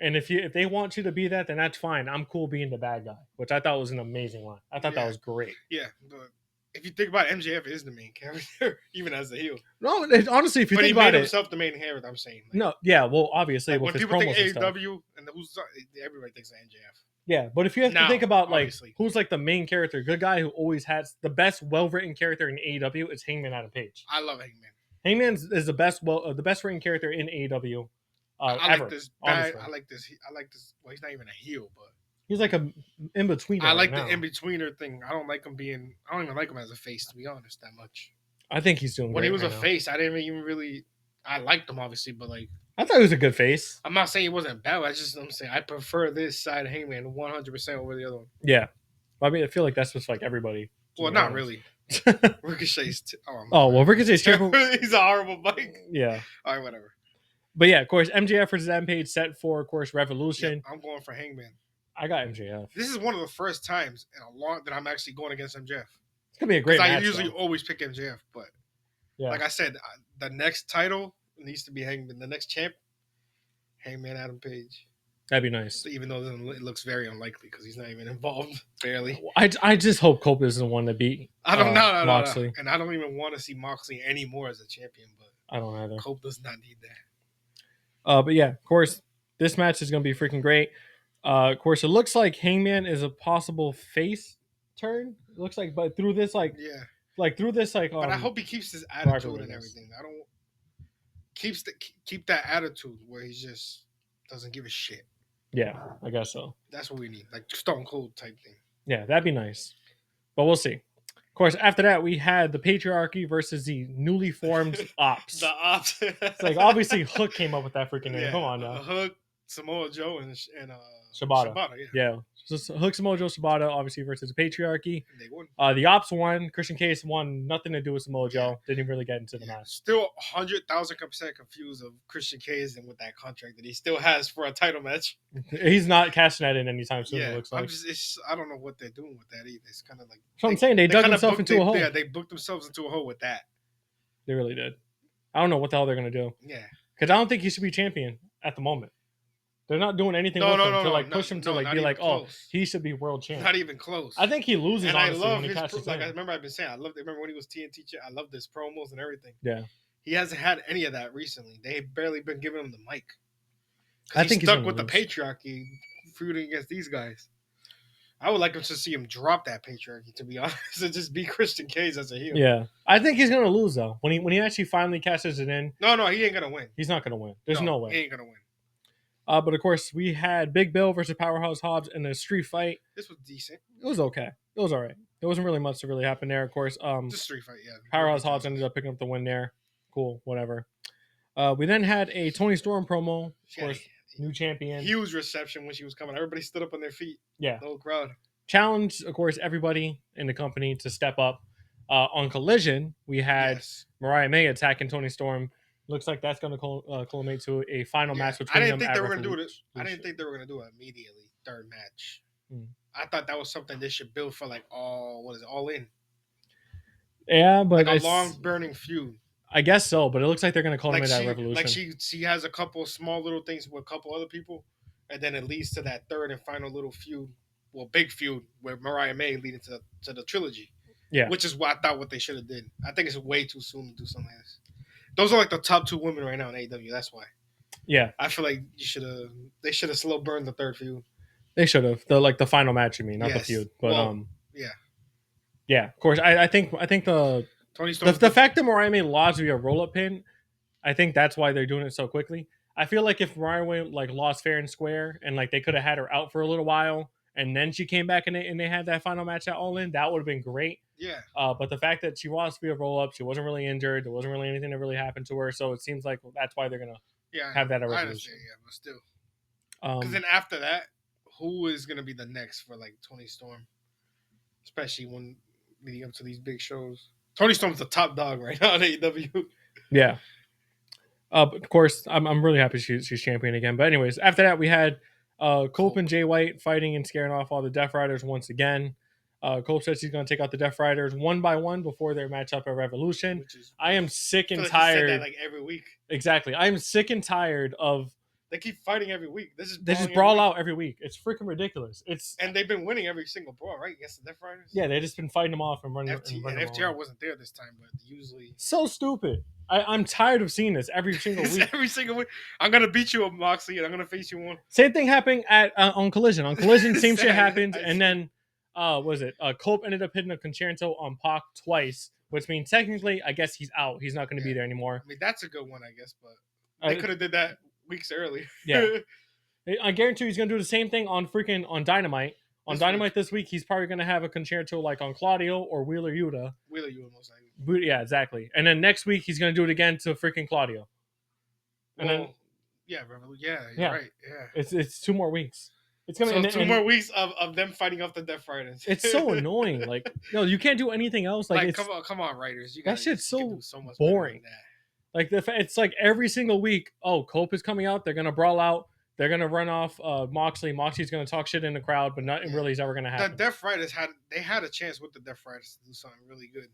And if they want you to be that, then that's fine. I'm cool being the bad guy, which I thought was an amazing line. I thought that was great. Yeah, but if you think about it, MJF is the main character, even as a heel. No, honestly, if you think about it, he made himself the main character. I'm saying. Like, no, yeah, well, obviously, like, with when his people think AEW and everybody thinks of MJF. Yeah, but if you have to think about like obviously, who's like the main character, good guy who always has the best, well-written character in AEW, it's Hangman Adam Page. I love Hangman. Hangman is the best rated character in AEW ever. Honestly. I like this. Well, he's not even a heel, but he's like a in betweener. I like the in betweener thing. I don't even like him as a face, to be honest, that much. I think he's doing. When great he was right a now. face, I didn't even really. I liked him obviously, but like I thought he was a good face. I'm not saying he wasn't bad. I'm saying I prefer this side of Hangman 100% over the other one. Yeah, I mean, I feel like that's just like everybody. Well, not really. Ricochet's. Ricochet's terrible. He's a horrible bike. Yeah. All right, whatever. But yeah, of course, MJF versus Page set for, of course, Revolution. Yeah, I'm going for Hangman. I got MJF. This is one of the first times in a long that I'm actually going against MJF. It's gonna be a great match. I usually always pick MJF, but like I said, the next title needs to be Hangman. The next champ, Hangman Adam Page. That'd be nice. Even though it looks very unlikely because he's not even involved, barely. I just hope Cope is the one to beat. I don't know Moxley. No. And I don't even want to see Moxley anymore as a champion. But I don't either. Cope does not need that. But yeah, of course, this match is going to be freaking great. Of course, it looks like Hangman is a possible face turn. It looks like, but through this, but I hope he keeps his attitude and everything. I don't keep that attitude where he just doesn't give a shit. Yeah, I guess so. That's what we need, like Stone Cold type thing. Yeah, that'd be nice, but we'll see. Of course, after that, we had the Patriarchy versus the newly formed Ops. The Ops. It's like, obviously, Hook came up with that freaking name. Come on now. Hook, Samoa Joe, and Shibata. Yeah. So Hook, Samoa Joe, Shibata, obviously, versus the Patriarchy. And they won. The Ops won. Christian Case won. Nothing to do with Samoa Joe. Didn't really get into the match. Still 100,000% confused of Christian Case and with that contract that he still has for a title match. He's not cashing that in anytime soon, it looks like. I don't know what they're doing with that either. It's kind of like... That's what I'm saying. They dug themselves into a hole. Yeah, they booked themselves into a hole with that. They really did. I don't know what the hell they're going to do. Yeah. Because I don't think he should be champion at the moment. They're not doing anything with him to push him to be like, close. Oh, he should be world champ. Not even close. I think he loses. And honestly, I love when he his I remember I've been saying remember when he was TNT. I love his promos and everything. Yeah. He hasn't had any of that recently. They've barely been giving him the mic. I think he's stuck with the Patriarchy, feuding against these guys. I would like him to see him drop that Patriarchy, to be honest, and just be Christian Cage as a heel. Yeah, I think he's gonna lose though. When he actually finally cashes it in. No, he ain't gonna win. He's not gonna win. There's no way. He ain't gonna win. But of course, we had Big Bill versus Powerhouse Hobbs in a street fight. This was decent. It was okay. It was all right. There wasn't really much to really happen there. Of course, just street fight. Yeah. Powerhouse Hobbs ended up picking up the win there. Cool, whatever. We then had a Toni Storm promo. Of course, new champion. Huge reception when she was coming. Everybody stood up on their feet. Yeah. The whole crowd. Challenged, of course, everybody in the company to step up. On Collision, we had Mariah May attacking Toni Storm. Looks like that's going to culminate to a final match between them. I didn't think they were going to do it. I didn't think they were going to do it immediately. Third match. I thought that was something they should build for like all in. Yeah, but like a long burning feud. I guess so, but it looks like they're going to culminate that Revolution. Like she has a couple of small little things with a couple other people, and then it leads to that third and final little feud, big feud with Mariah May leading to the trilogy. Yeah, which is what I thought they should have did. I think it's way too soon to do something like this. Those are like the top two women right now in AEW. That's why. Yeah, I feel like they should have slow burned the third feud. They should have the final match. You mean not the feud, but yeah. Of course, I think the fact that Mariah May lost via roll up pin, I think that's why they're doing it so quickly. I feel like if Mariah May lost fair and square and they could have had her out for a little while and then she came back and they had that final match at All In, that would have been great. Yeah. But the fact that she lost via roll up, she wasn't really injured. There wasn't really anything that really happened to her, so it seems like that's why they're gonna have that Revolution. I understand, but still. Because then after that, who is gonna be the next for Toni Storm, especially when leading up to these big shows? Toni Storm's the top dog right now in AEW. Yeah. But of course, I'm really happy she's champion again. But anyways, after that, we had Cope and Jay White fighting and scaring off all the Death Riders once again. Cope says he's going to take out the Death Riders one by one before their match up at Revolution. I am sick and tired. Said that every week. Exactly. I am sick and tired of. They keep fighting every week. They just brawl out every week. It's freaking ridiculous. And they've been winning every single brawl, right? Against the Death Riders. Yeah, they've just been fighting them off and running. And FTR wasn't there this time, but usually. So stupid. I'm tired of seeing this every single week. Every single week. I'm gonna beat you up, Moxley, and I'm gonna face you one. Same thing happening on Collision. On Collision, same shit happened, and then. Was it? Cope ended up hitting a Concerto on Pac twice which means technically, I guess he's out. He's not going to be there anymore. I mean, that's a good one, I guess, but they could have did that weeks earlier. Yeah. I guarantee he's going to do the same thing on Dynamite. On Dynamite this week, he's probably going to have a concerto like on Claudio or Wheeler Yuta. Wheeler Yuta, most likely. Yeah, exactly. And then next week, he's going to do it again to freaking Claudio. And then, you're right. Yeah, it's 2 more weeks. It's gonna so 2 more weeks of them fighting off the Death Riders. It's so annoying. Like, no, you can't do anything else. Like come on, writers. That shit's so much boring. Like it's like every single week. Oh, Cope is coming out. They're gonna brawl out. They're gonna run off Moxley. Moxley's gonna talk shit in the crowd, but nothing really is ever gonna happen. The Death Riders had a chance with the Death Riders to do something really good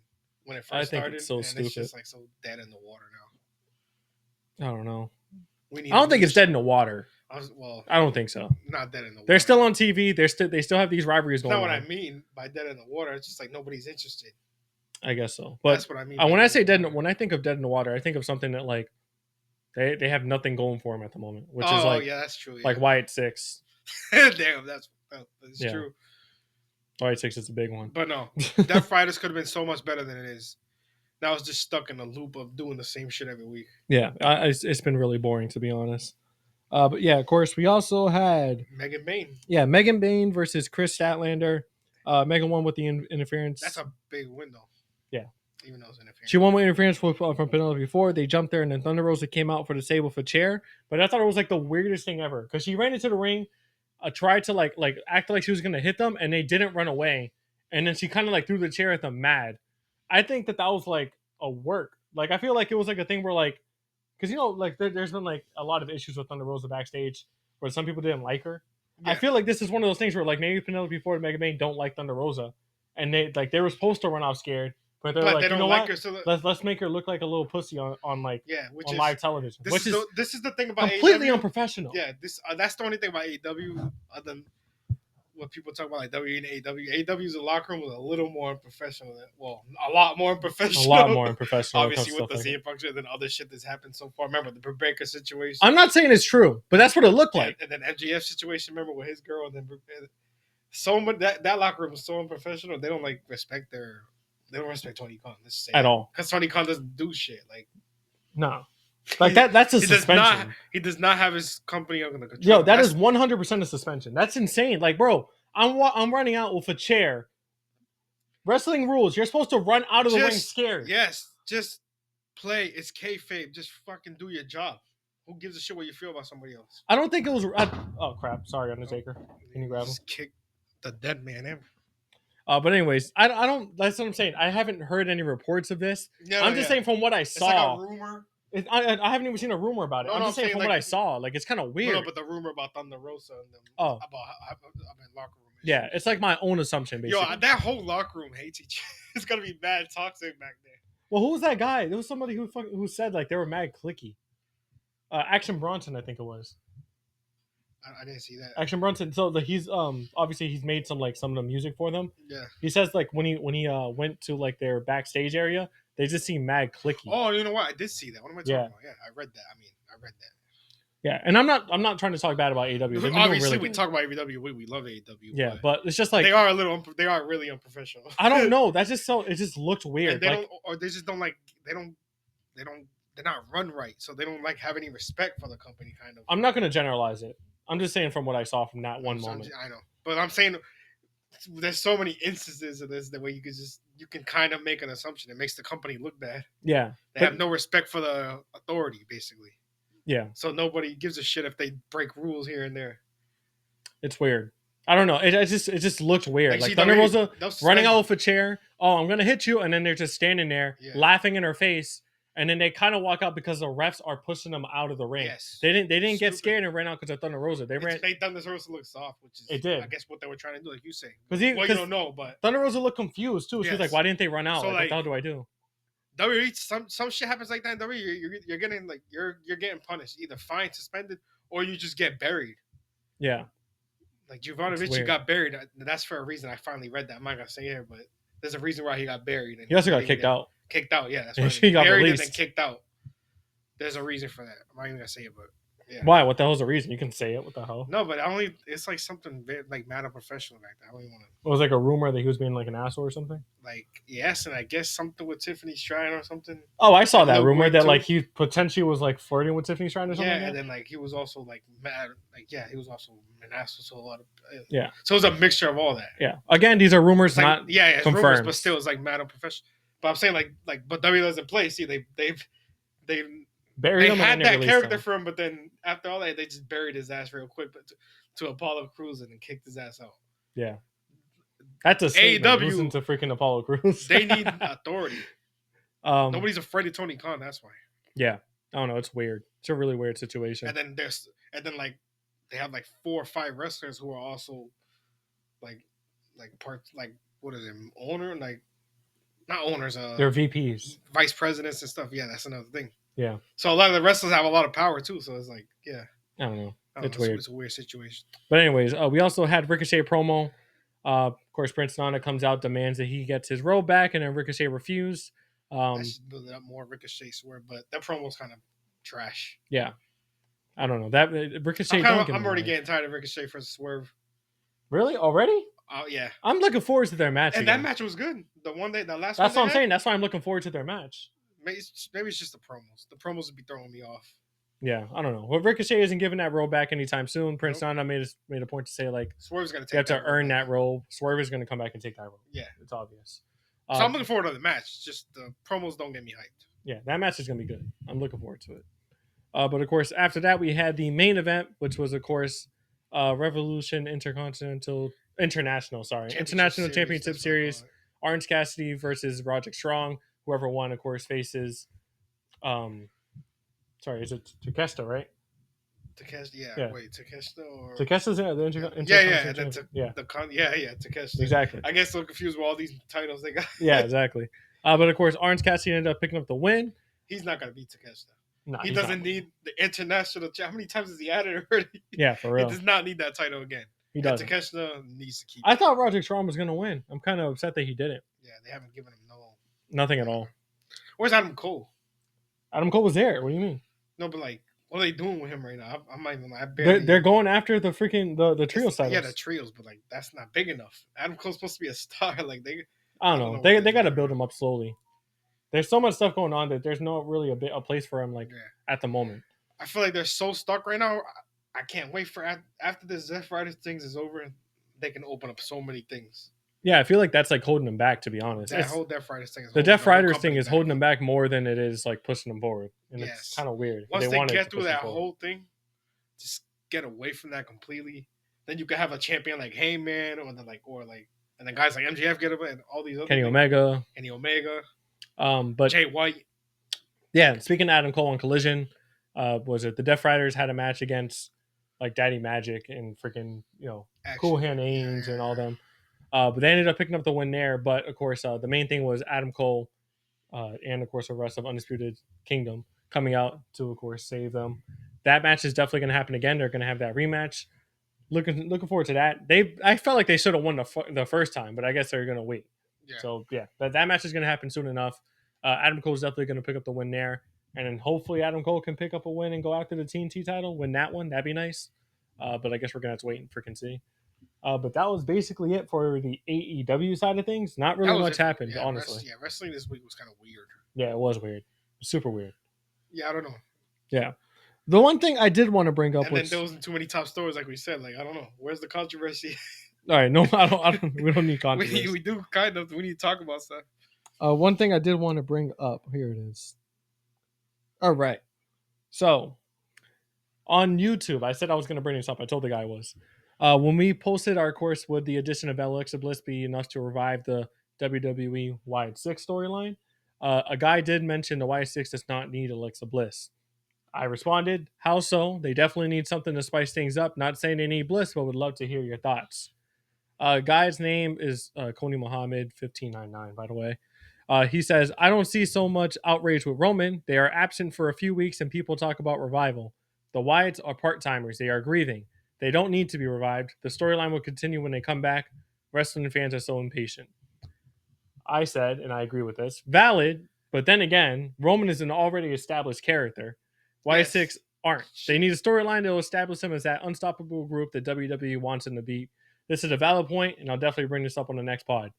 when it first started. It's so stupid. It's just like so dead in the water now. I don't know. I don't think it's dead in the water. I don't think so. Not dead in the water. They're still on TV. They still have these rivalries going on. That's not what I mean by dead in the water. It's just like nobody's interested. I guess so. But that's what I mean. When I think of dead in the water, I think of something that like they have nothing going for them at the moment, which is like that's true. Yeah. Like Wyatt 6. Damn, that's true. Wyatt 6 is a big one. But no, Death Riders could have been so much better than it is. Now it's just stuck in a loop of doing the same shit every week. Yeah, it's been really boring, to be honest. But yeah, of course, we also had Megan Bayne. Yeah, Megan Bayne versus Chris Statlander. Megan won with the interference. That's a big win, though. Yeah. Even though it was interference. She won with interference from Penelope before. They jumped there, and then Thunder Rosa came out for the table for chair. But I thought it was like the weirdest thing ever. Because she ran into the ring, tried to like act like she was going to hit them, and they didn't run away. And then she kind of like threw the chair at them mad. I think that was like a work. Like, I feel like it was like a thing where like, because like there's been like a lot of issues with Thunder Rosa backstage where some people didn't like her. Yeah. I feel like this is one of those things where like maybe Penelope Ford and Megan Bayne don't like Thunder Rosa, and they were supposed to run out scared, but they're like, they don't like her, so let's make her look like a little pussy on like live television. This is the thing about completely AEW. Unprofessional. Yeah, that's the only thing about AEW other than what people talk about like WWE and AEW. AEW's locker room was a little more unprofessional. A lot more unprofessional. A lot more unprofessional. Obviously, with the CM Punk shit and other shit that's happened so far. Remember the Breaker situation? I'm not saying it's true, but that's what it looked like. And then MJF situation, remember with his girl, and then so much that locker room was so unprofessional. They don't respect Tony Khan at all, because Tony Khan doesn't do shit no. Like that's a suspension. He does not have his company under control. Yo, that is 100% a suspension. That's insane. Like, bro, I'm running out with a chair. Wrestling rules. You're supposed to run out of the ring scared. Yes, just play. It's kayfabe. Just fucking do your job. Who gives a shit what you feel about somebody else? I don't think it was. Oh crap! Sorry, Undertaker. Can you grab him? Just kick the dead man in. But anyways, I don't. That's what I'm saying. I haven't heard any reports of this. I'm just saying from what I saw. It's like a rumor. I haven't even seen a rumor about it. I'm just saying from what I saw. Like, it's kind of weird. No, but the rumor about Thunder Rosa and them about locker room issues. Yeah, it's like my own assumption, basically. Yo, that whole locker room hates each other. It's gonna be mad toxic back there. Well, who was that guy? There was somebody who said like they were mad cliquey. Action Bronson, I think it was. I didn't see that. Action Bronson. So he's obviously he's made some of the music for them. Yeah. He says like when he went to like their backstage area, they just seem mad cliquey. Oh, you know what? I did see that. What am I talking about? Yeah, I read that. I read that. Yeah, and I'm not trying to talk bad about AEW. Obviously, we talk about AEW. We love AEW. Yeah, but it's just like they are really unprofessional. I don't know. That's just it just looked weird. They're not run right, so they don't have any respect for the company. Kind of. I'm not going to generalize it. I'm just saying from what I saw from that one moment. I know, but I'm saying there's so many instances of this that way you can kind of make an assumption. It makes the company look bad. Yeah, they have no respect for the authority, basically. Yeah. So nobody gives a shit if they break rules here and there. It's weird. I don't know. It just looked weird. Like Thunder Rosa running out with a chair. Oh, I'm gonna hit you, and then they're just standing there laughing in her face. And then they kind of walk out because the refs are pushing them out of the ring. Yes. They didn't get scared and ran out because of Thunder Rosa. They made Thunder Rosa look soft, which is I guess what they were trying to do, like you say. Because you don't know, but Thunder Rosa looked confused too. She was like, "Why didn't they run out? So what the hell do I do?" WWE, some shit happens like that in WWE. You're getting you're getting punished, either fined, suspended, or you just get buried. Yeah. Like Jovanovic got buried. That's for a reason. I finally read that. I'm not gonna say it, but there's a reason why he got buried. He also got kicked out. Kicked out, yeah. That's why he got buried released. and then kicked out. There's a reason for that. I'm not even gonna say it, but Yeah. Why? What the hell's the reason? You can say it. What the hell? No, but it's like something like mad unprofessional like that. I don't even want to. It was like a rumor that he was being like an asshole or something. Like yes, and I guess something with Tiffany Stratton or something. Oh, I saw that Look rumor weird, that too. like he potentially was like flirting with Tiffany Stratton or something. Yeah, like that. and then like he was also like mad. Like yeah, he was also an asshole to a lot of. Yeah. So it was a mixture of all that. Yeah. Again, these are rumors, It's like, not it's confirmed. rumors, but still, it's like mad unprofessional. But I'm saying but WWE doesn't play. See, they Buried him had and that released character him. for him, but then after all that, they just buried his ass real quick, but to Apollo Crews and then kicked his ass out. Yeah. That's a statement. AEW, Listen to freaking Apollo Crews. They need authority. Nobody's afraid of Tony Khan. That's why. Yeah. I don't know. It's weird. It's a really weird situation. And then like they have like 4 or 5 wrestlers who are also like parts like what is it, owner, like not owners, They're VPs, vice presidents and stuff. Yeah, that's another thing. Yeah. So a lot of the wrestlers have a lot of power too. So it's like, yeah. I don't know. It's weird. weird. It's a weird situation. But anyways, we also had Ricochet promo. Of course, Prince Nana comes out, demands that he gets his robe back, and then Ricochet refused. I should build it up more. Ricochet swear, but that promo's kind of trash. Yeah. I don't know. That Ricochet. I'm already getting tired of Ricochet for Swerve. Really? Already? Oh yeah. I'm looking forward to their match. And again. that match was good. The last. That's one what I'm saying. That's why I'm looking forward to their match. Maybe it's just the promos. The promos would be throwing me off. Yeah, I don't know. Well, Ricochet isn't giving that robe back anytime soon. Prince Nana made a point to say like Swerve's gonna take. You have to earn back. that robe. Swerve is going to come back and take that robe. Yeah, it's obvious. So I'm looking forward to the match. Just the promos don't get me hyped. Yeah, that match is going to be good. I'm looking forward to it. But of course, after that, we had the main event, which was of course Revolution International Championship Series. Orange Cassidy versus Roderick Strong. Whoever won, of course, faces. Sorry, is it Takeshita, right? Takeshita, yeah. Wait, Takeshita or Takeshita's Takeshita. Exactly. I get so confused with all these titles they got. Yeah, exactly. But of course, Orange Cassidy ended up picking up the win. He's not gonna beat Takeshita. No, he doesn't need the international. How many times has he added it already? Yeah, for real. He does not need that title again. He does. Takeshita needs to keep. I thought Roderick Strong was gonna win. I'm kind of upset that he didn't. Yeah, they haven't given him nothing at all. Where's Adam Cole? Adam Cole was there. What do you mean? No, but like, what are they doing with him right now? I'm not even. They're going after the freaking the trios titles. Yeah, the trios, but like that's not big enough. Adam Cole's supposed to be a star. Like I don't know. They got to build him up slowly. There's so much stuff going on that there's not really a place for him at the moment. I feel like they're so stuck right now. I can't wait for after this Jeff Ryder things is over, they can open up so many things. Yeah, I feel like that's like holding them back, to be honest. That whole Jeff Ryder thing. The Jeff Ryder thing is holding them back more than it is like pushing them forward, and it's kind of weird. Once they get through that whole thing, just get away from that completely. Then you could have a champion like Heyman, and then guys like MJF get up, and all these other Kenny Omega. But Jay White. Yeah, speaking of Adam Cole on Collision, was it the Death Riders had a match against like Daddy Magic and freaking Cool Hand Ains and all them. But they ended up picking up the win there. But of course, the main thing was Adam Cole and of course the rest of Undisputed Kingdom coming out to of course save them. That match is definitely going to happen again. They're going to have that rematch. Looking forward to that. I felt like they should have won the first time, but I guess they're going to wait. Yeah. So yeah, that match is going to happen soon enough. Adam Cole is definitely going to pick up the win there, and then hopefully Adam Cole can pick up a win and go after the TNT title, win that one. That'd be nice. But I guess we're going to have to wait and freaking see. But that was basically it for the AEW side of things. Not really much happened, honestly. Wrestling this week was kind of weird. Yeah, it was weird. Super weird. Yeah, I don't know. Yeah. The one thing I did want to bring up and then there wasn't too many top stories, like we said. Like, I don't know. Where's the controversy? All right. No, I don't. We don't need controversy. we do kind of. We need to talk about stuff. One thing I did want to bring up. Here it is. All right. So, on YouTube, I said I was going to bring this up. I told the guy I was. When we posted our course, would the addition of Alexa Bliss be enough to revive the WWE Wyatt 6 storyline? A guy did mention the Wyatt 6 does not need Alexa Bliss. I responded, how so? They definitely need something to spice things up. Not saying they need Bliss, but would love to hear your thoughts. Guy's name is Coney Muhammad 1599, by the way. He says, I don't see so much outrage with Roman. They are absent for a few weeks and people talk about revival. The Wyatts are part-timers. They are grieving. They don't need to be revived. The storyline will continue when they come back. Wrestling fans are so impatient. I said, and I agree with this, valid, but then again, Roman is an already established character. Wyatt 6 aren't. They need a storyline that will establish them as that unstoppable group that WWE wants them to be. This is a valid point, and I'll definitely bring this up on the next pod.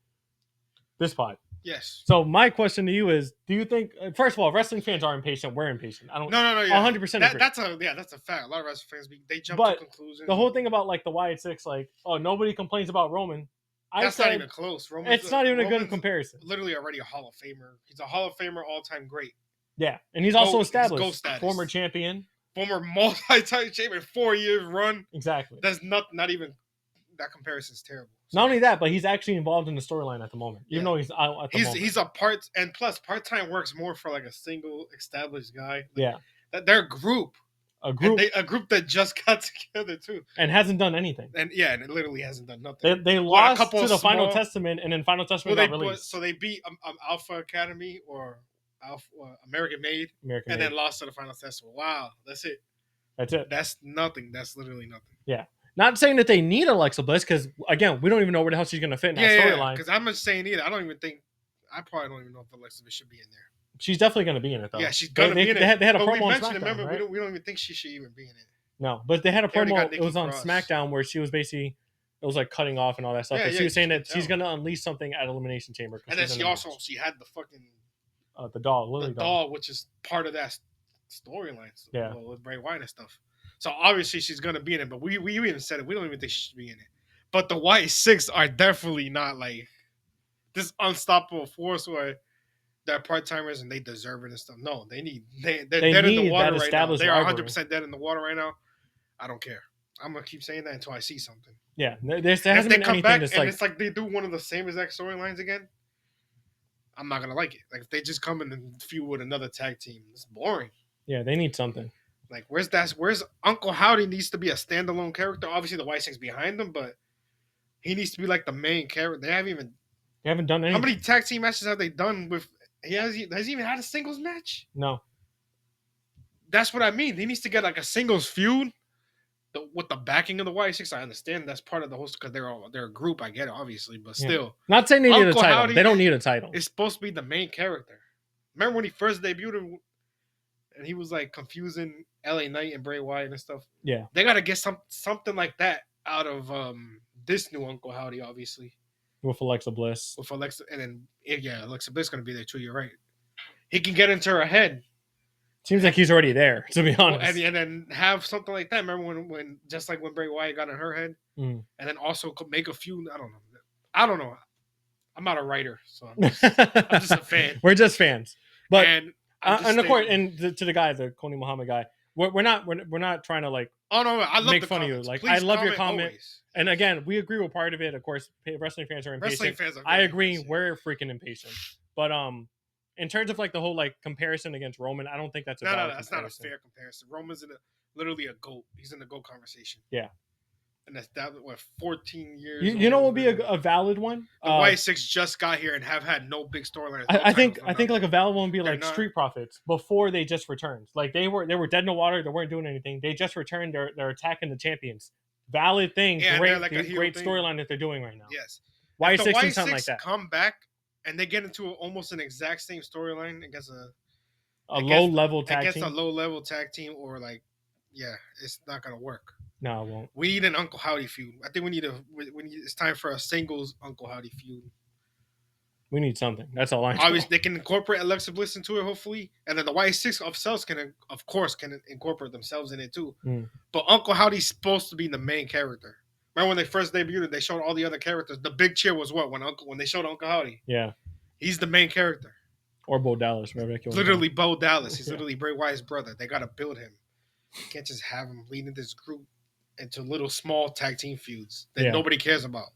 This pod. Yes. So my question to you is: do you think? First of all, wrestling fans are impatient. We're impatient. I don't. No. Yeah. 100%. That's a fact. A lot of wrestling fans they jump to conclusions. The whole thing about like the Wyatt Six, like, oh, nobody complains about Roman. That's not even close. It's not even a good comparison. Literally already a Hall of Famer. He's a Hall of Famer, all-time great. Yeah, and he's also established. Former champion. Former multi-time champion, 4 years run. Exactly. That's not even that comparison's terrible. So. Not only that, but he's actually involved in the storyline at the moment. Even though he's out at the moment. He's a part-time works more for like a single established guy. Yeah. They're a group. A group that just got together too. And hasn't done anything. And it literally hasn't done nothing. They lost to the Final Testament, and then Final Testament got released. So they beat Alpha Academy or American Made, then lost to the Final Testament. Wow, that's it. That's nothing. That's literally nothing. Yeah. Not saying that they need Alexa Bliss, because again, we don't even know where the hell she's going to fit in that storyline. Because I'm not saying either. I probably don't even know if Alexa Bliss should be in there. She's definitely going to be in it, though. Yeah, she's going to be in it. They had a promo on SmackDown, remember, right? we don't even think she should even be in it. No, but they had a promo. It was on SmackDown where she was basically, it was like cutting off and all that stuff. She was saying that she's going to unleash something at Elimination Chamber. And then she had the fucking... the doll, Lily doll, which is part of that storyline. Yeah. With Bray Wyatt and stuff. So obviously she's going to be in it, but we even said it. We don't even think she should be in it. But the Wyatt Six are definitely not like this unstoppable force where they're part-timers and they deserve it and stuff. No, they're dead in the water right now. They are 100% dead in the water right now. I don't care. I'm going to keep saying that until I see something. Yeah. There hasn't been anything back that's and it's like they do one of the same exact storylines again, I'm not going to like it. Like if they just come in and feud with another tag team, it's boring. Yeah, they need something. Like where's Uncle Howdy needs to be a standalone character. Obviously the White Six behind him, but he needs to be like the main character. They haven't done anything. How many tag team matches have they done with? Has he even had a singles match? No. That's what I mean. He needs to get like a singles feud with the backing of the White Six. I understand that's part of the host because they're a group. I get it, obviously, but still. Not saying they need a title. Howdy, they don't need a title. It's supposed to be the main character. Remember when he first debuted and he was like confusing LA Knight and Bray Wyatt and stuff? Yeah. They got to get something like that out of this new Uncle Howdy, obviously. With Alexa Bliss. And then Alexa Bliss is going to be there too. You're right. He can get into her head. Seems like he's already there, to be honest. And then have something like that. Remember when just like when Bray Wyatt got in her head, and then also could make a feud. I don't know. I'm not a writer, so I'm just a fan. We're just fans. But and of course, and to the guy, the Coney Muhammad guy, we're not trying to like. Oh no, I love make fun comments. of you. Like Please I love your comment. Always. And again, we agree with part of it. Of course, wrestling fans are impatient. I agree, impatient. We're freaking impatient. But in terms of like the whole like comparison against Roman, I don't think that's that's not a fair comparison. Roman's literally a GOAT. He's in the GOAT conversation. Yeah. And that's 14 years. You know what would be a valid one? The White Six just got here and have had no big storyline. I think like a valid one would be like Street Profits before they just returned. Like they were dead in the water. They weren't doing anything. They just returned. They're attacking the champions. Valid thing. Yeah, great storyline that they're doing right now. Yes. White Six and something like that. Come back and they get into almost an exact same storyline against a low level tag team. Against a low level tag team or like, it's not gonna work. No, it won't. We need an Uncle Howdy feud. I think it's time for a singles Uncle Howdy feud. We need something. That's all I know. Obviously, they can incorporate Alexa Bliss into it, hopefully. And then the White Six themselves can incorporate themselves in it, too. But Uncle Howdy's supposed to be the main character. Remember when they first debuted, they showed all the other characters. The big cheer was what? When they showed Uncle Howdy. Yeah. He's the main character. Or Bo Dallas. Literally Bo Dallas. He's literally Bray Wyatt's brother. They got to build him. You can't just have him leading this group into little small tag team feuds that nobody cares about,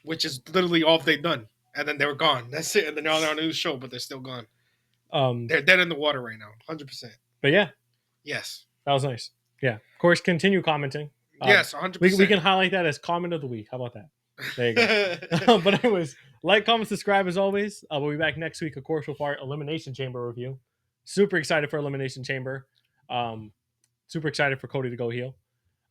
which is literally all they've done. And then they were gone. That's it. And then they're on a new show, but they're still gone. They're dead in the water right now, 100%. But yeah. Yes. That was nice. Yeah. Of course, continue commenting. Yes, 100%. We can highlight that as comment of the week. How about that? There you go. But anyways, like, comment, subscribe as always. We'll be back next week, of course, with our Elimination Chamber review. Super excited for Elimination Chamber. Super excited for Cody to go heel.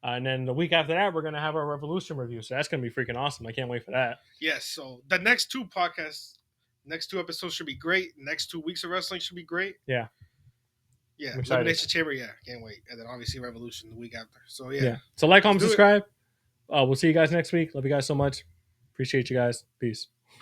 And then the week after that, we're going to have our Revolution review. So that's going to be freaking awesome. I can't wait for that. Yes. So the next two podcasts, next two episodes should be great. Next 2 weeks of wrestling should be great. Yeah. Yeah, Elimination Chamber. Yeah, can't wait. And then obviously Revolution the week after. So yeah. So like, comment, subscribe. We'll see you guys next week. Love you guys so much. Appreciate you guys. Peace.